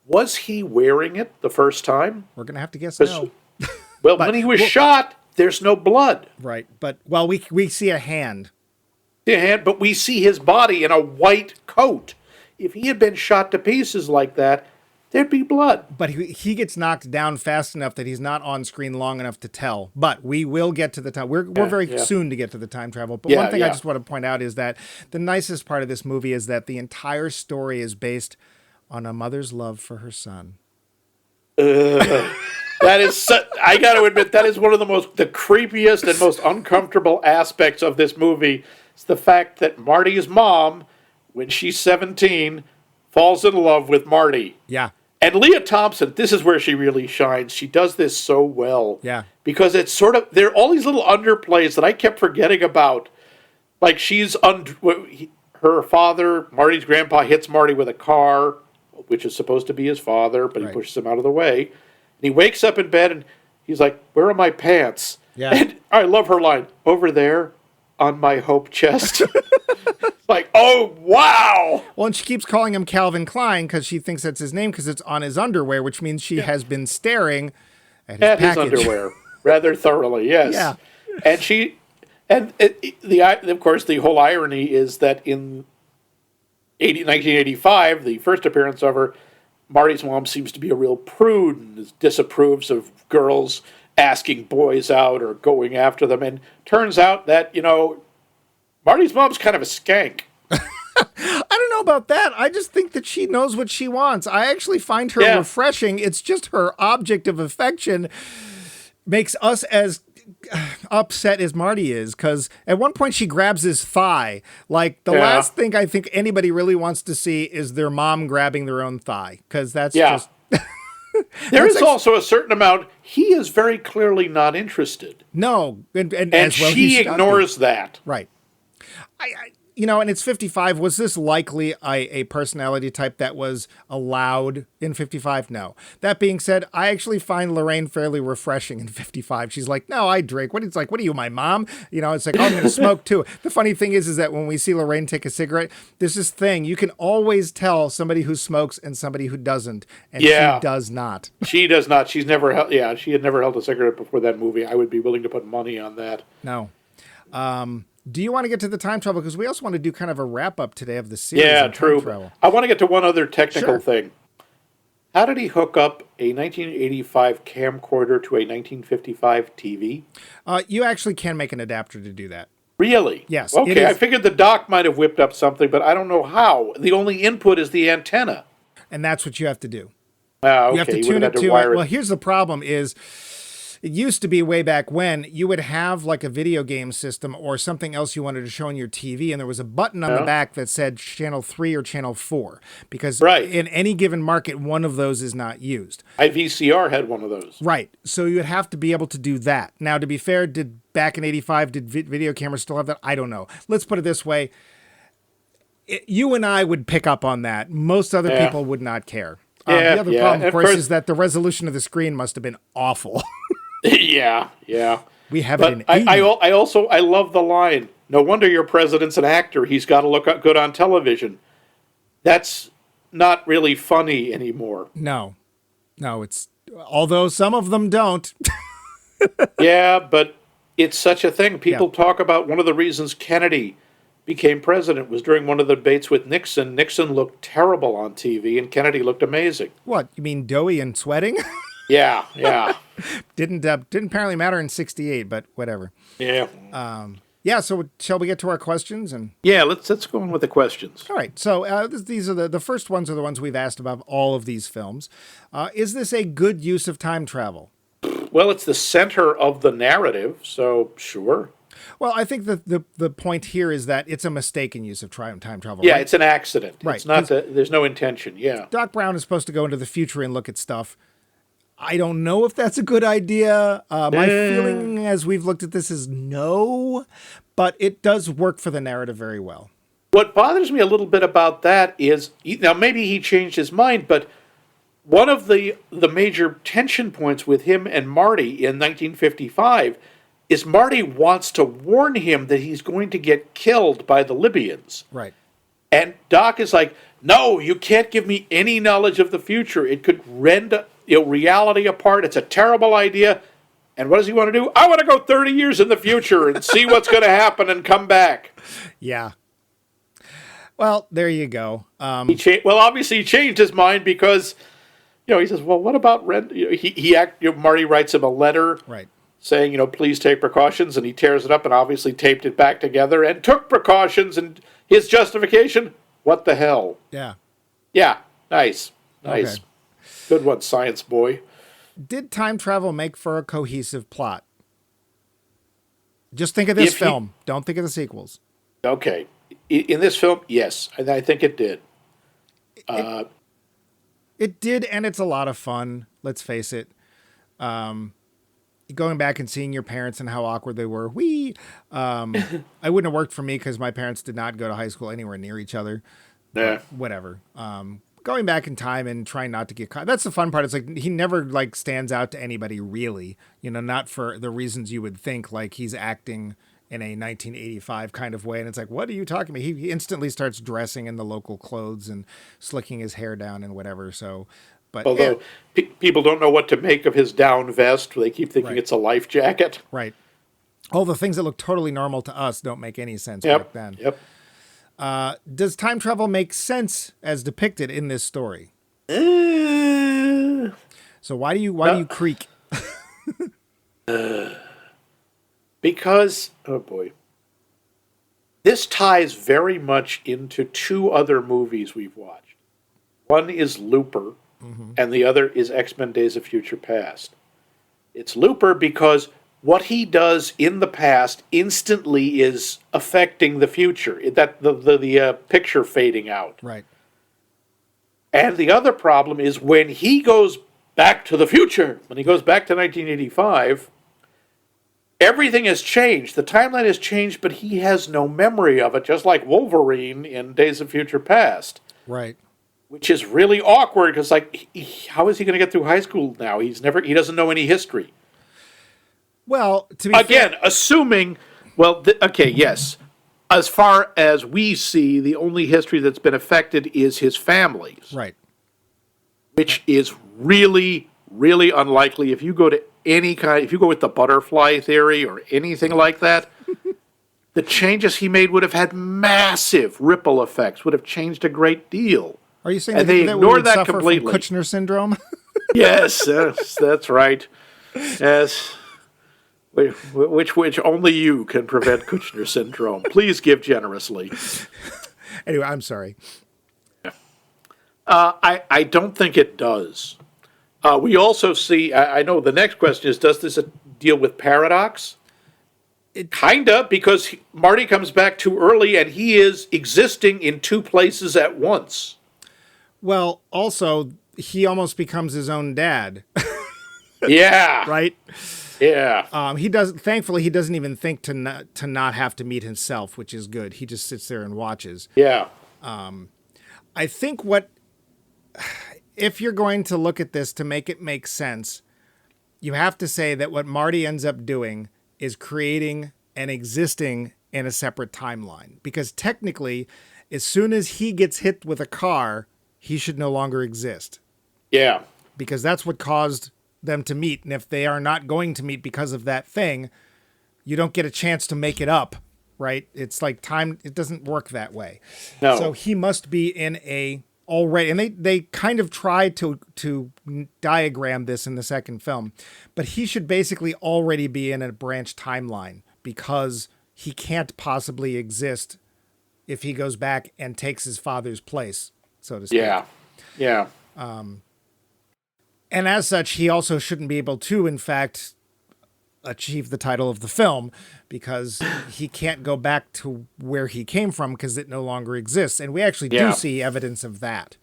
was he wearing it the first time? We're going to have to guess no. Well, when he was shot, there's no blood. Right. But, well, we see a hand. But we see his body in a white coat. If he had been shot to pieces like that, there'd be blood. But he gets knocked down fast enough that he's not on screen long enough to tell. But we will get to the time. We're very soon to get to the time travel. But one thing I just want to point out is that the nicest part of this movie is that the entire story is based on a mother's love for her son. That is, I got to admit, that is one of the creepiest and most uncomfortable aspects of this movie. It's the fact that Marty's mom, when she's 17, falls in love with Marty. Yeah. And Leah Thompson, this is where she really shines. She does this so well. Yeah. Because it's sort of, there are all these little underplays that I kept forgetting about. Like her father, Marty's grandpa, hits Marty with a car, which is supposed to be his father, but he pushes him out of the way. And he wakes up in bed and he's like, where are my pants? Yeah. And I love her line, over there on my hope chest. Like, oh, wow. Well, and she keeps calling him Calvin Klein because she thinks that's his name because it's on his underwear, which means she has been staring at his package. His underwear rather thoroughly, yes. Yeah. And of course, the whole irony is that in 1985, the first appearance of her, Marty's mom seems to be a real prude and disapproves of girls asking boys out or going after them. And turns out that, Marty's mom's kind of a skank. I don't know about that. I just think that she knows what she wants. I actually find her refreshing. It's just her object of affection makes us as upset as Marty is, because at one point she grabs his thigh. Like, the last thing I think anybody really wants to see is their mom grabbing their own thigh, because that's just... There is also a certain amount, he is very clearly not interested. No. And as well she ignores that. Right. And it's 55. Was this likely a personality type that was allowed in 55? No. That being said, I actually find Lorraine fairly refreshing in 55. She's like, no, I drink. What are you, my mom? It's like, oh, I'm going to smoke too. The funny thing is that when we see Lorraine take a cigarette, there's this thing. You can always tell somebody who smokes and somebody who doesn't. And she does not. She does not. She's never held, she had never held a cigarette before that movie. I would be willing to put money on that. No. Do you want to get to the time travel? Because we also want to do kind of a wrap-up today of the series. Yeah, true. I want to get to one other technical thing. How did he hook up a 1985 camcorder to a 1955 TV? You actually can make an adapter to do that. Really? Yes. Okay, I figured the dock might have whipped up something, but I don't know how. The only input is the antenna. And that's what you have to do. Okay. You have to tune it to it. Well, here's the problem is... It used to be way back when you would have like a video game system or something else you wanted to show on your TV, and there was a button on the back that said channel 3 or channel 4, because in any given market, one of those is not used. IVCR had one of those. Right. So you would have to be able to do that. Now, to be fair, back in 85, did video cameras still have that? I don't know. Let's put it this way. You and I would pick up on that. Most other people would not care. The other problem, of course, is that the resolution of the screen must have been awful. Yeah. We have it in 80. I love the line, "No wonder your president's an actor. He's got to look good on television." That's not really funny anymore. No, it's, although some of them don't. Yeah, but it's such a thing. People talk about one of the reasons Kennedy became president was during one of the debates with Nixon. Nixon looked terrible on TV, and Kennedy looked amazing. What, you mean doughy and sweating? Yeah. Didn't apparently matter in 68, but whatever. Yeah. So shall we get to our questions? And yeah, let's go on with the questions. all right. So these are the first ones are the ones we've asked about all of these films. Is this a good use of time travel? Well, it's the center of the narrative, so sure. Well, I think the point here is that it's a mistaken use of time travel. Yeah, right? it's an accident. Right. It's not there's no intention. Yeah. Doc Brown is supposed to go into the future and look at stuff. I don't know if that's a good idea. My feeling as we've looked at this is no, but it does work for the narrative very well. What bothers me a little bit about that is, now maybe he changed his mind, but one of the major tension points with him and Marty in 1955 is Marty wants to warn him that he's going to get killed by the Libyans. Right. And Doc is like, "No, you can't give me any knowledge of the future. It could rend reality apart. It's a terrible idea." And what does he want to do? "I want to go 30 years in the future and see what's going to happen and come back." Yeah. Well, there you go. Obviously he changed his mind because, he says, "Well, what about rent?" Marty writes him a letter. Right. Saying, "Please take precautions," and he tears it up and obviously taped it back together and took precautions, and his justification, what the hell? Yeah. Yeah, nice. Okay. Good one, science boy. Did time travel make for a cohesive plot? Just think of this film. Don't think of the sequels. Okay. In this film, yes, I think it did. It did, and it's a lot of fun, let's face it. Going back and seeing your parents and how awkward they were. I wouldn't have worked for me because my parents did not go to high school anywhere near each other. Yeah. Whatever. Going back in time and trying not to get caught. That's the fun part. It's like he never stands out to anybody really, not for the reasons you would think, like he's acting in a 1985 kind of way. And it's like, what are you talking about? He instantly starts dressing in the local clothes and slicking his hair down and whatever. So, but although people don't know what to make of his down vest, they keep thinking it's a life jacket. Right. All the things that look totally normal to us don't make any sense back then. Yep. Does time travel make sense as depicted in this story? So why do you creak? Because, oh boy, this ties very much into two other movies we've watched. One is Looper, and the other is X-Men Days of Future Past. It's Looper because what he does in the past instantly is affecting the future. That the picture fading out. Right. And the other problem is when he goes back to the future, when he goes back to 1985, everything has changed. The timeline has changed, but he has no memory of it, just like Wolverine in Days of Future Past. Right. Which is really awkward because, how is he going to get through high school now? He doesn't know any history. Well, to be fair, assuming, yes. As far as we see, the only history that's been affected is his family's. Right. Which is really, really unlikely. If you go with the butterfly theory or anything like that, the changes he made would have had massive ripple effects, would have changed a great deal. Are you saying and that they we ignore would that suffer completely? From Kushner syndrome? Yes, that's right. Yes. Which only you can prevent Kushner syndrome. Please give generously. Anyway, I'm sorry. I don't think it does. We also see, I know the next question is, does this deal with paradox? Kinda, because Marty comes back too early and he is existing in two places at once. Well, also, he almost becomes his own dad, Yeah. right? Yeah. He doesn't. Thankfully, he doesn't even think to not have to meet himself, which is good. He just sits there and watches. Yeah. I think if you're going to look at this to make it make sense, you have to say that what Marty ends up doing is creating and existing in a separate timeline. Because technically, as soon as he gets hit with a car, he should no longer exist. Yeah. Because that's what caused them to meet. And if they are not going to meet because of that thing, you don't get a chance to make it up, right? It's like time, it doesn't work that way. No. So he must be in a already, and they kind of tried to diagram this in the second film, but he should basically already be in a branch timeline because he can't possibly exist if he goes back and takes his father's place, so to speak. Yeah. Yeah. And as such, he also shouldn't be able to, in fact, achieve the title of the film because he can't go back to where he came from because it no longer exists. And we actually do see evidence of that.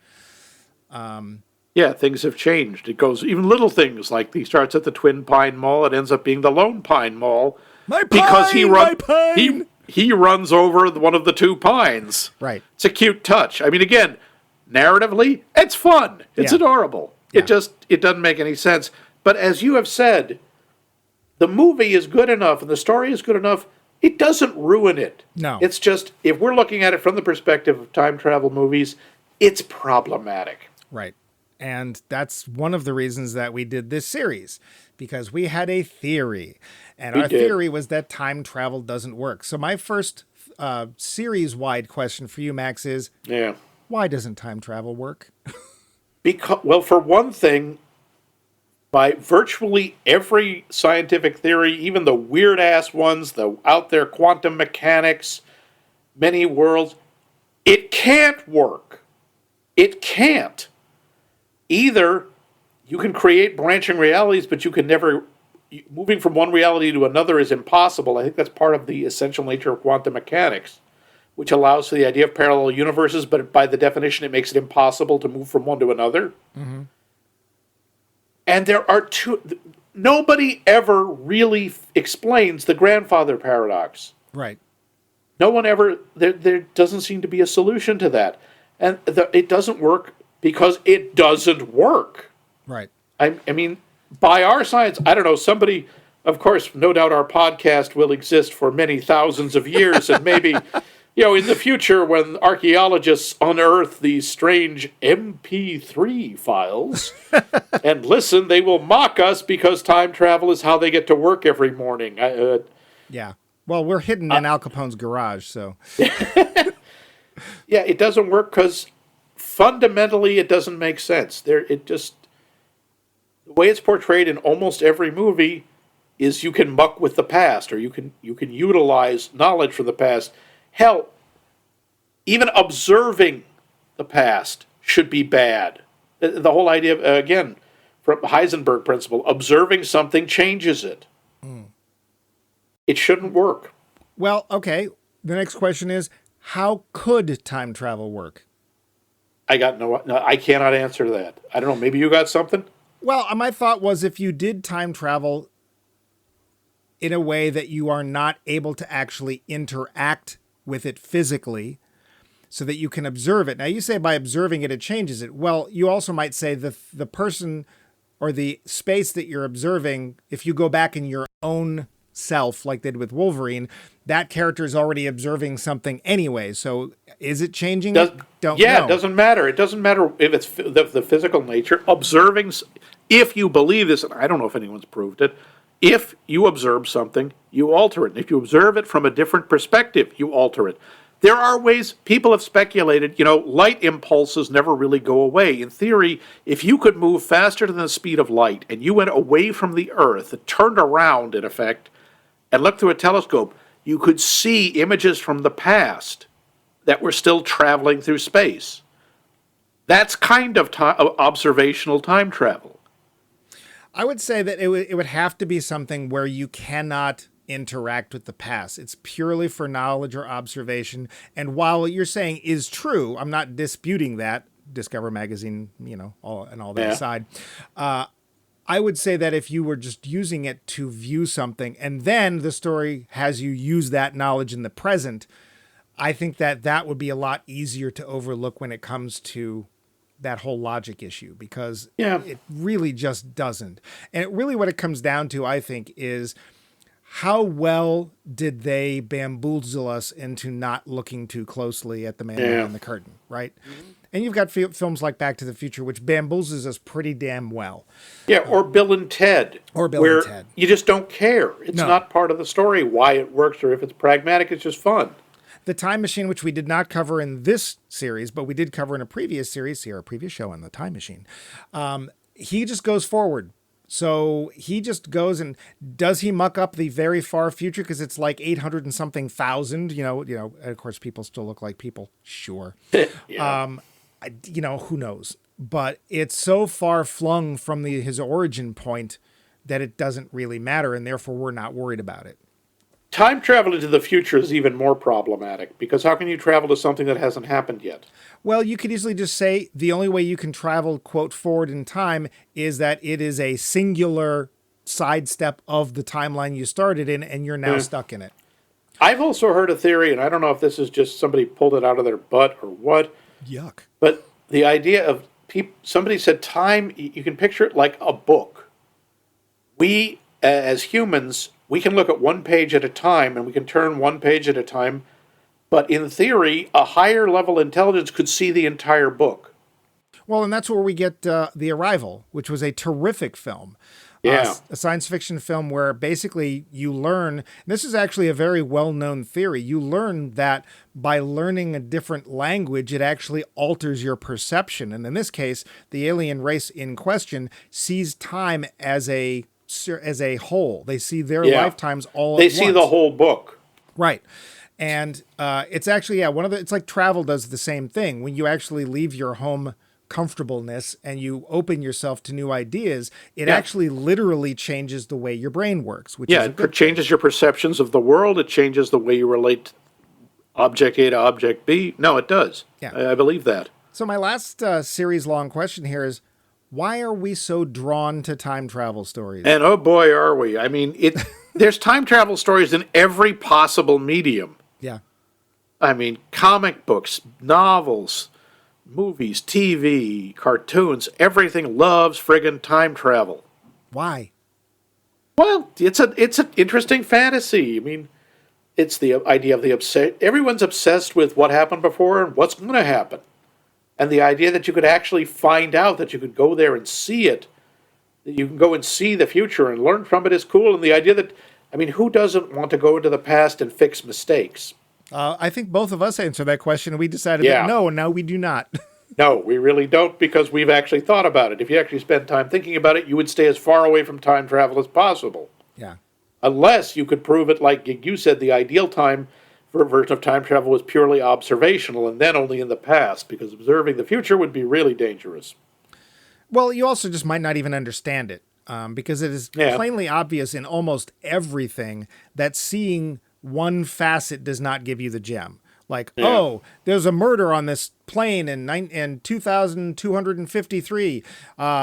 Yeah, things have changed. It goes even little things like he starts at the Twin Pine Mall. It ends up being the Lone Pine Mall because he runs over one of the two pines. Right. It's a cute touch. I mean, again, narratively, it's fun. It's adorable. Yeah. It doesn't make any sense. But as you have said, the movie is good enough and the story is good enough. It doesn't ruin it. No. It's just, if we're looking at it from the perspective of time travel movies, it's problematic. Right. And that's one of the reasons that we did this series, because we had a theory. And our theory was that time travel doesn't work. So my first series-wide question for you, Max, is why doesn't time travel work? Because, well, for one thing, by virtually every scientific theory, even the weird-ass ones, the out there quantum mechanics, many worlds, it can't work. It can't. Either you can create branching realities, but you can never... Moving from one reality to another is impossible. I think that's part of the essential nature of quantum mechanics, which allows for the idea of parallel universes, but by the definition, it makes it impossible to move from one to another. Mm-hmm. And there are two... Nobody ever really explains the grandfather paradox. Right. No one ever... There doesn't seem to be a solution to that. And it doesn't work because it doesn't work. Right. I mean, by our science, I don't know, somebody... Of course, no doubt our podcast will exist for many thousands of years, and maybe... in the future, when archaeologists unearth these strange MP3 files and listen, they will mock us because time travel is how they get to work every morning. Yeah. Well, we're hidden in Al Capone's garage, so... Yeah, it doesn't work because fundamentally it doesn't make sense. The way it's portrayed in almost every movie is you can muck with the past, or you can utilize knowledge from the past. Hell, even observing the past should be bad. The whole idea of, again, from the Heisenberg principle, observing something changes it. It shouldn't work. Well, okay. The next question is, how could time travel work? I cannot answer that. I don't know. Maybe you got something? Well, my thought was if you did time travel in a way that you are not able to actually interact with it physically so that you can observe it. Now, you say by observing it, it changes it. Well, you also might say the person or the space that you're observing, if you go back in your own self, like they did with Wolverine, that character is already observing something anyway. So is it changing? Don't know. It doesn't matter. It doesn't matter if it's the physical nature. Observing, if you believe this, and I don't know if anyone's proved it, if you observe something, you alter it. And if you observe it from a different perspective, you alter it. There are ways, people have speculated, light impulses never really go away. In theory, if you could move faster than the speed of light and you went away from the Earth, it turned around, in effect, and looked through a telescope, you could see images from the past that were still traveling through space. That's kind of observational time travel. I would say that it would have to be something where you cannot interact with the past. It's purely for knowledge or observation. And while what you're saying is true, I'm not disputing that. Discover Magazine, all that Yeah. aside. I would say that if you were just using it to view something and then the story has you use that knowledge in the present, I think that would be a lot easier to overlook when it comes to that whole logic issue, because Yeah. it really just doesn't. And what it comes down to, I think, is how well did they bamboozle us into not looking too closely at the man behind the curtain, right? And you've got films like Back to the Future, which bamboozles us pretty damn well. Yeah, or Bill and Ted. Or Bill where and Ted. You just don't care. It's No. not part of the story why it works or if it's pragmatic. It's just fun. The Time Machine, which we did not cover in this series, but we did cover in a previous series, see our previous show on the Time Machine. He just goes forward. So he just goes and does he muck up the very far future? Because it's like 800 and something thousand, and of course people still look like people. Sure. Yeah. Who knows? But it's so far flung from his origin point that it doesn't really matter. And therefore we're not worried about it. Time travel into the future is even more problematic because how can you travel to something that hasn't happened yet? Well, you could easily just say the only way you can travel, quote, forward in time is that it is a singular sidestep of the timeline you started in, and you're now stuck in it. I've also heard a theory, and I don't know if this is just somebody pulled it out of their butt or what, Yuck. but the idea of somebody said time, you can picture it like a book. We, as humans, we can look at one page at a time, and we can turn one page at a time. But in theory, a higher level intelligence could see the entire book. Well, and that's where we get The Arrival, which was a terrific film. Yeah. A science fiction film where basically you learn, this is actually a very well-known theory, you learn that by learning a different language, it actually alters your perception. And in this case, the alien race in question sees time as a whole. They see their lifetimes all at once. They see the whole book. Right. And it's actually, it's like travel does the same thing. When you actually leave your home comfortableness and you open yourself to new ideas, it actually literally changes the way your brain works. Which is It changes your perceptions of the world. It changes the way you relate object A to object B. No, it does. Yeah. I believe that. So my last series-long question here is, why are we so drawn to time travel stories? And oh boy, are we. I mean, there's time travel stories in every possible medium. Yeah. I mean, comic books, novels, movies, TV, cartoons, everything loves friggin' time travel. Why? Well, it's an interesting fantasy. I mean, it's the idea of everyone's obsessed with what happened before and what's going to happen. And the idea that you could actually find out, that you could go there and see it, that you can go and see the future and learn from it is cool. And the idea that, I mean, who doesn't want to go into the past and fix mistakes? I think both of us answered that question, and we decided that no, and now we do not. No, we really don't, because we've actually thought about it. If you actually spend time thinking about it, you would stay as far away from time travel as possible. Yeah. Unless you could prove it, like you said, the ideal time for a version of time travel was purely observational, and then only in the past, because observing the future would be really dangerous. Well, you also just might not even understand it, because it is plainly obvious in almost everything that seeing one facet does not give you the gem. Like, oh, there's a murder on this plane in 2253.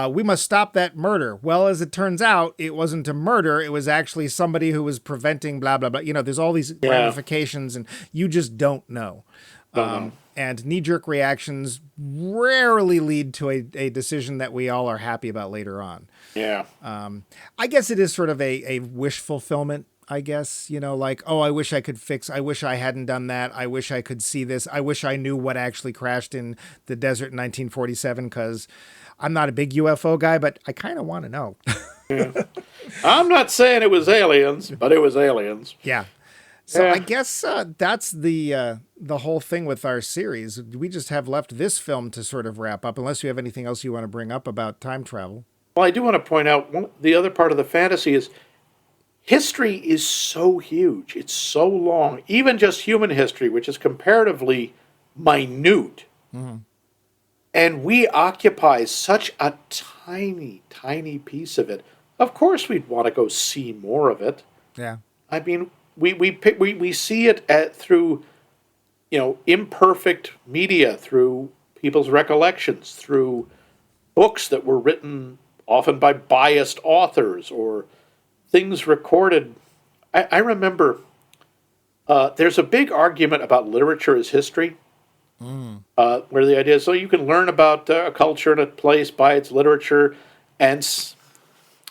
We must stop that murder. Well, as it turns out, it wasn't a murder. It was actually somebody who was preventing blah, blah, blah. There's all these ramifications, and you just don't know. And knee-jerk reactions rarely lead to a decision that we all are happy about later on. Yeah. I guess it is sort of a wish fulfillment. I guess, like, oh, I wish I could I wish I hadn't done that. I wish I could see this. I wish I knew what actually crashed in the desert in 1947, because I'm not a big UFO guy, but I kind of want to know. I'm not saying it was aliens, but it was aliens. Yeah. So I guess that's the whole thing with our series. We just have left this film to sort of wrap up, unless you have anything else you want to bring up about time travel. Well, I do want to point out the other part of the fantasy is history is so huge. It's so long. Even just human history, which is comparatively minute. Mm-hmm. And we occupy such a tiny, tiny piece of it. of course we'd want to go see more of it. Yeah. I mean, we see it through, imperfect media, through people's recollections, through books that were written often by biased authors or things recorded. I remember there's a big argument about literature as history, where the idea is so you can learn about a culture and a place by its literature, and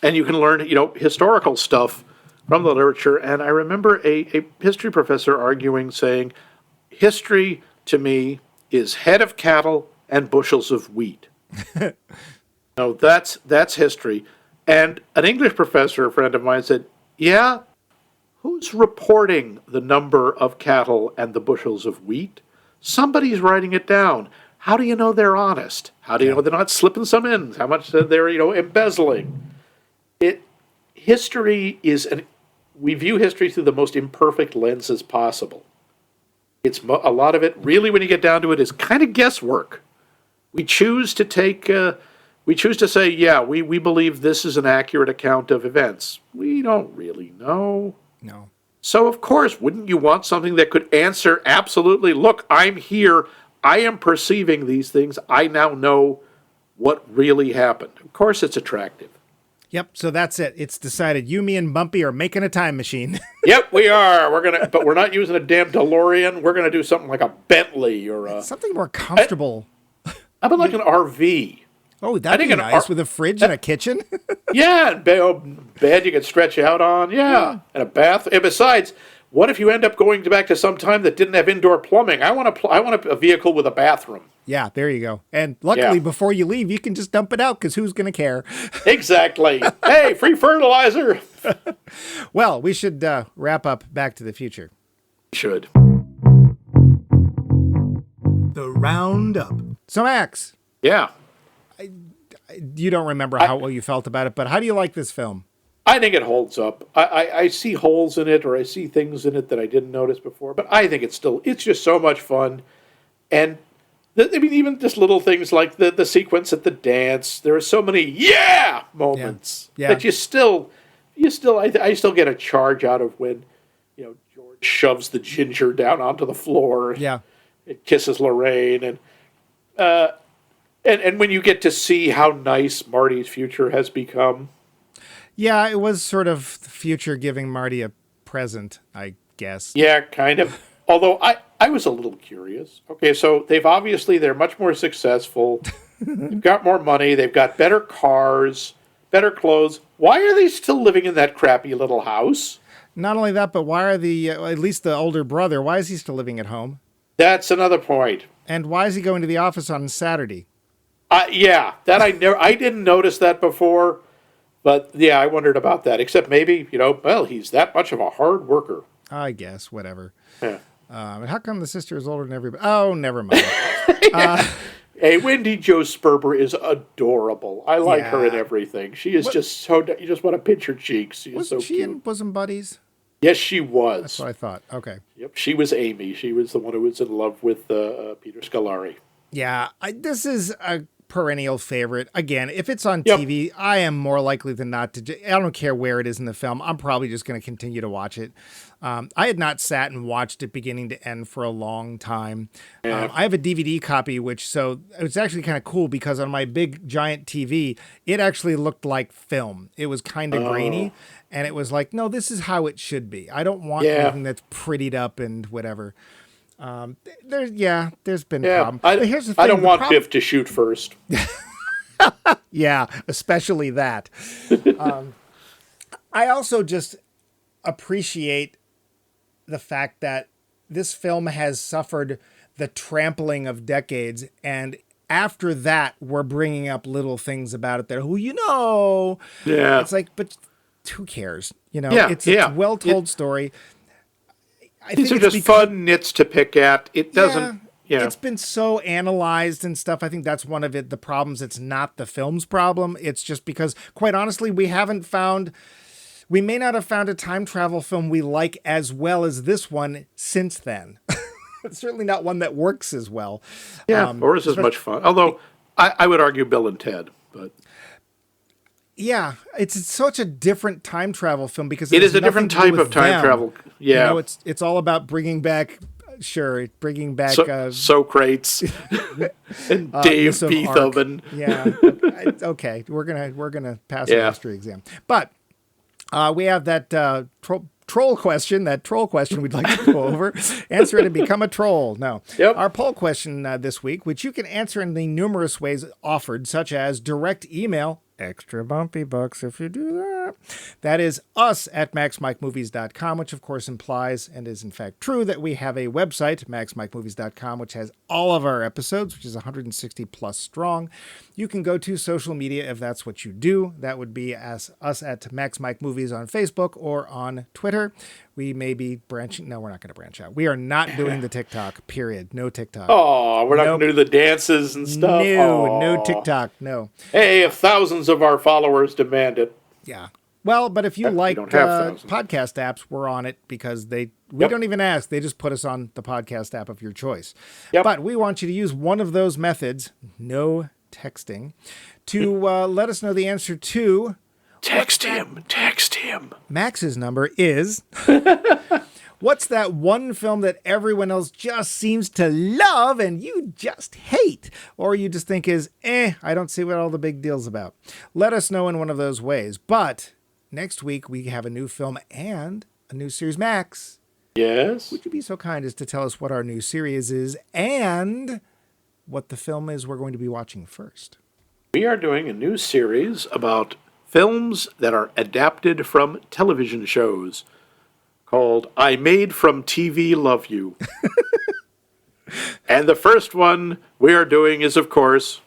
you can learn historical stuff from the literature. And I remember a history professor arguing, saying, history to me is head of cattle and bushels of wheat. No, that's history. And an English professor, a friend of mine, said, yeah, who's reporting the number of cattle and the bushels of wheat? Somebody's writing it down. How do you know they're honest? How do you know they're not slipping some in? How much they're, embezzling? History is we view history through the most imperfect lenses possible. It's a lot of it, really, when you get down to it, is kind of guesswork. We choose to say, yeah, we believe this is an accurate account of events. We don't really know. No. So, of course, wouldn't you want something that could answer absolutely, look, I'm here, I am perceiving these things, I now know what really happened. Of course it's attractive. Yep, so that's it. It's decided you, me, and Bumpy are making a time machine. Yep, we are. But we're not using a damn DeLorean. We're gonna do something like a Bentley or a Something more comfortable. how about like an RV? Oh, that'd be nice with a fridge and a kitchen. Yeah, and bed you can stretch out on. Yeah, and a bath. And besides, what if you end up going back to some time that didn't have indoor plumbing? I want a vehicle with a bathroom. Yeah, there you go. And luckily, before you leave, you can just dump it out because who's going to care? Exactly. Hey, free fertilizer. Well, we should wrap up Back to the Future. Should. The Roundup. So, Max, Yeah. you don't remember how well you felt about it, but how do you like this film? I think it holds up. I see holes in it, or I see things in it that I didn't notice before, but I think it's just so much fun. And even just little things like the sequence at the dance. There are so many moments that I still get a charge out of when George shoves the ginger down onto the floor. Yeah, it kisses Lorraine, and when you get to see how nice Marty's future has become. Yeah, it was sort of the future giving Marty a present, I guess. Yeah, kind of. Although I was a little curious. Okay, so they're much more successful. They've got more money. They've got better cars, better clothes. Why are they still living in that crappy little house? Not only that, but why are at least the older brother, why is he still living at home? That's another point. And why is he going to the office on Saturday? That I didn't notice that before, but yeah, I wondered about that. Except maybe, he's that much of a hard worker. I guess, whatever. Yeah. And how come the sister is older than everybody? Oh, never mind. Hey, Wendy Jo Sperber is adorable. I like her in everything. She is just so, you just want to pinch her cheeks. She is so Wasn't she cute. in Bosom Buddies? Yes, she was. That's what I thought. Okay. Yep, she was Amy. She was the one who was in love with Peter Scolari. Yeah, this is a perennial favorite. Again, if it's on TV, I am more likely than not I don't care where it is in the film. I'm probably just going to continue to watch it. I had not sat and watched it beginning to end for a long time. Yeah. I have a DVD copy, so it's actually kind of cool because on my big giant TV, it actually looked like film. It was kind of grainy, and it was like, no, this is how it should be. I don't want anything that's prettied up and whatever. There's been problems. But here's the thing, I don't want Biff to shoot first. Yeah, especially that. I also just appreciate the fact that this film has suffered the trampling of decades, and after that, we're bringing up little things about it that, Yeah. It's like, but who cares? It's yeah. a well-told story. These are just fun nits to pick at. It doesn't. Yeah. It's been so analyzed and stuff. I think that's one of the problems. It's not the film's problem. It's just because, quite honestly, we may not have found a time travel film we like as well as this one since then. It's certainly not one that works as well. Yeah, or is as much fun. Although I would argue Bill and Ted, but Yeah, it's such a different time travel film because It has is a different nothing to do type with of time them. travel. Yeah. You know, it's all about bringing back Socrates and Dave Miss of Arc. Beethoven. Yeah. Okay, we're gonna pass a Yeah. history exam, but we have that troll question we'd like to go over. Answer it and become a troll. No. Yep. Our poll question this week, which you can answer in the numerous ways offered, such as direct email, extra bumpy bucks if you do that. That is us at maxmikemovies.com, which of course implies and is in fact true that we have a website, maxmikemovies.com, which has all of our episodes, which is 160 plus strong. You can go to social media if that's what you do. That would be us at Max Mike Movies on Facebook or on Twitter. We may be branching. No, we're not going to branch out. We are not doing the TikTok, period. No TikTok. Oh, we're not going to do the dances and stuff. No TikTok. No. Hey, if thousands of our followers demand it. Yeah. Well, but if you like don't have thousands. podcast apps, we're on it because we Yep. don't even ask. They just put us on the podcast app of your choice. Yep. But we want you to use one of those methods, no texting, to let us know the answer to Text him. Max's number is... What's that one film that everyone else just seems to love and you just hate? Or you just think is, I don't see what all the big deal's about. Let us know in one of those ways. But next week we have a new film and a new series. Max, Yes. would you be so kind as to tell us what our new series is and what the film is we're going to be watching first? We are doing a new series about films that are adapted from television shows called I Made from TV Love You. And the first one we are doing is, of course,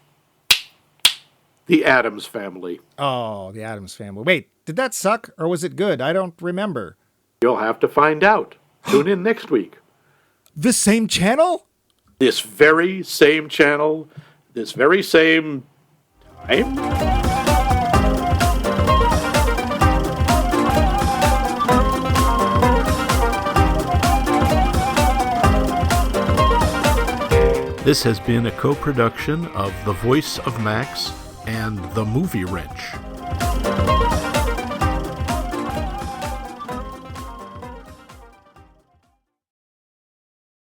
The Addams Family. Oh, The Addams Family. Wait, did that suck or was it good? I don't remember. You'll have to find out. Tune in next week. The same channel? This very same channel, this very same time. This has been a co-production of The Voice of Max and The Movie Wrench.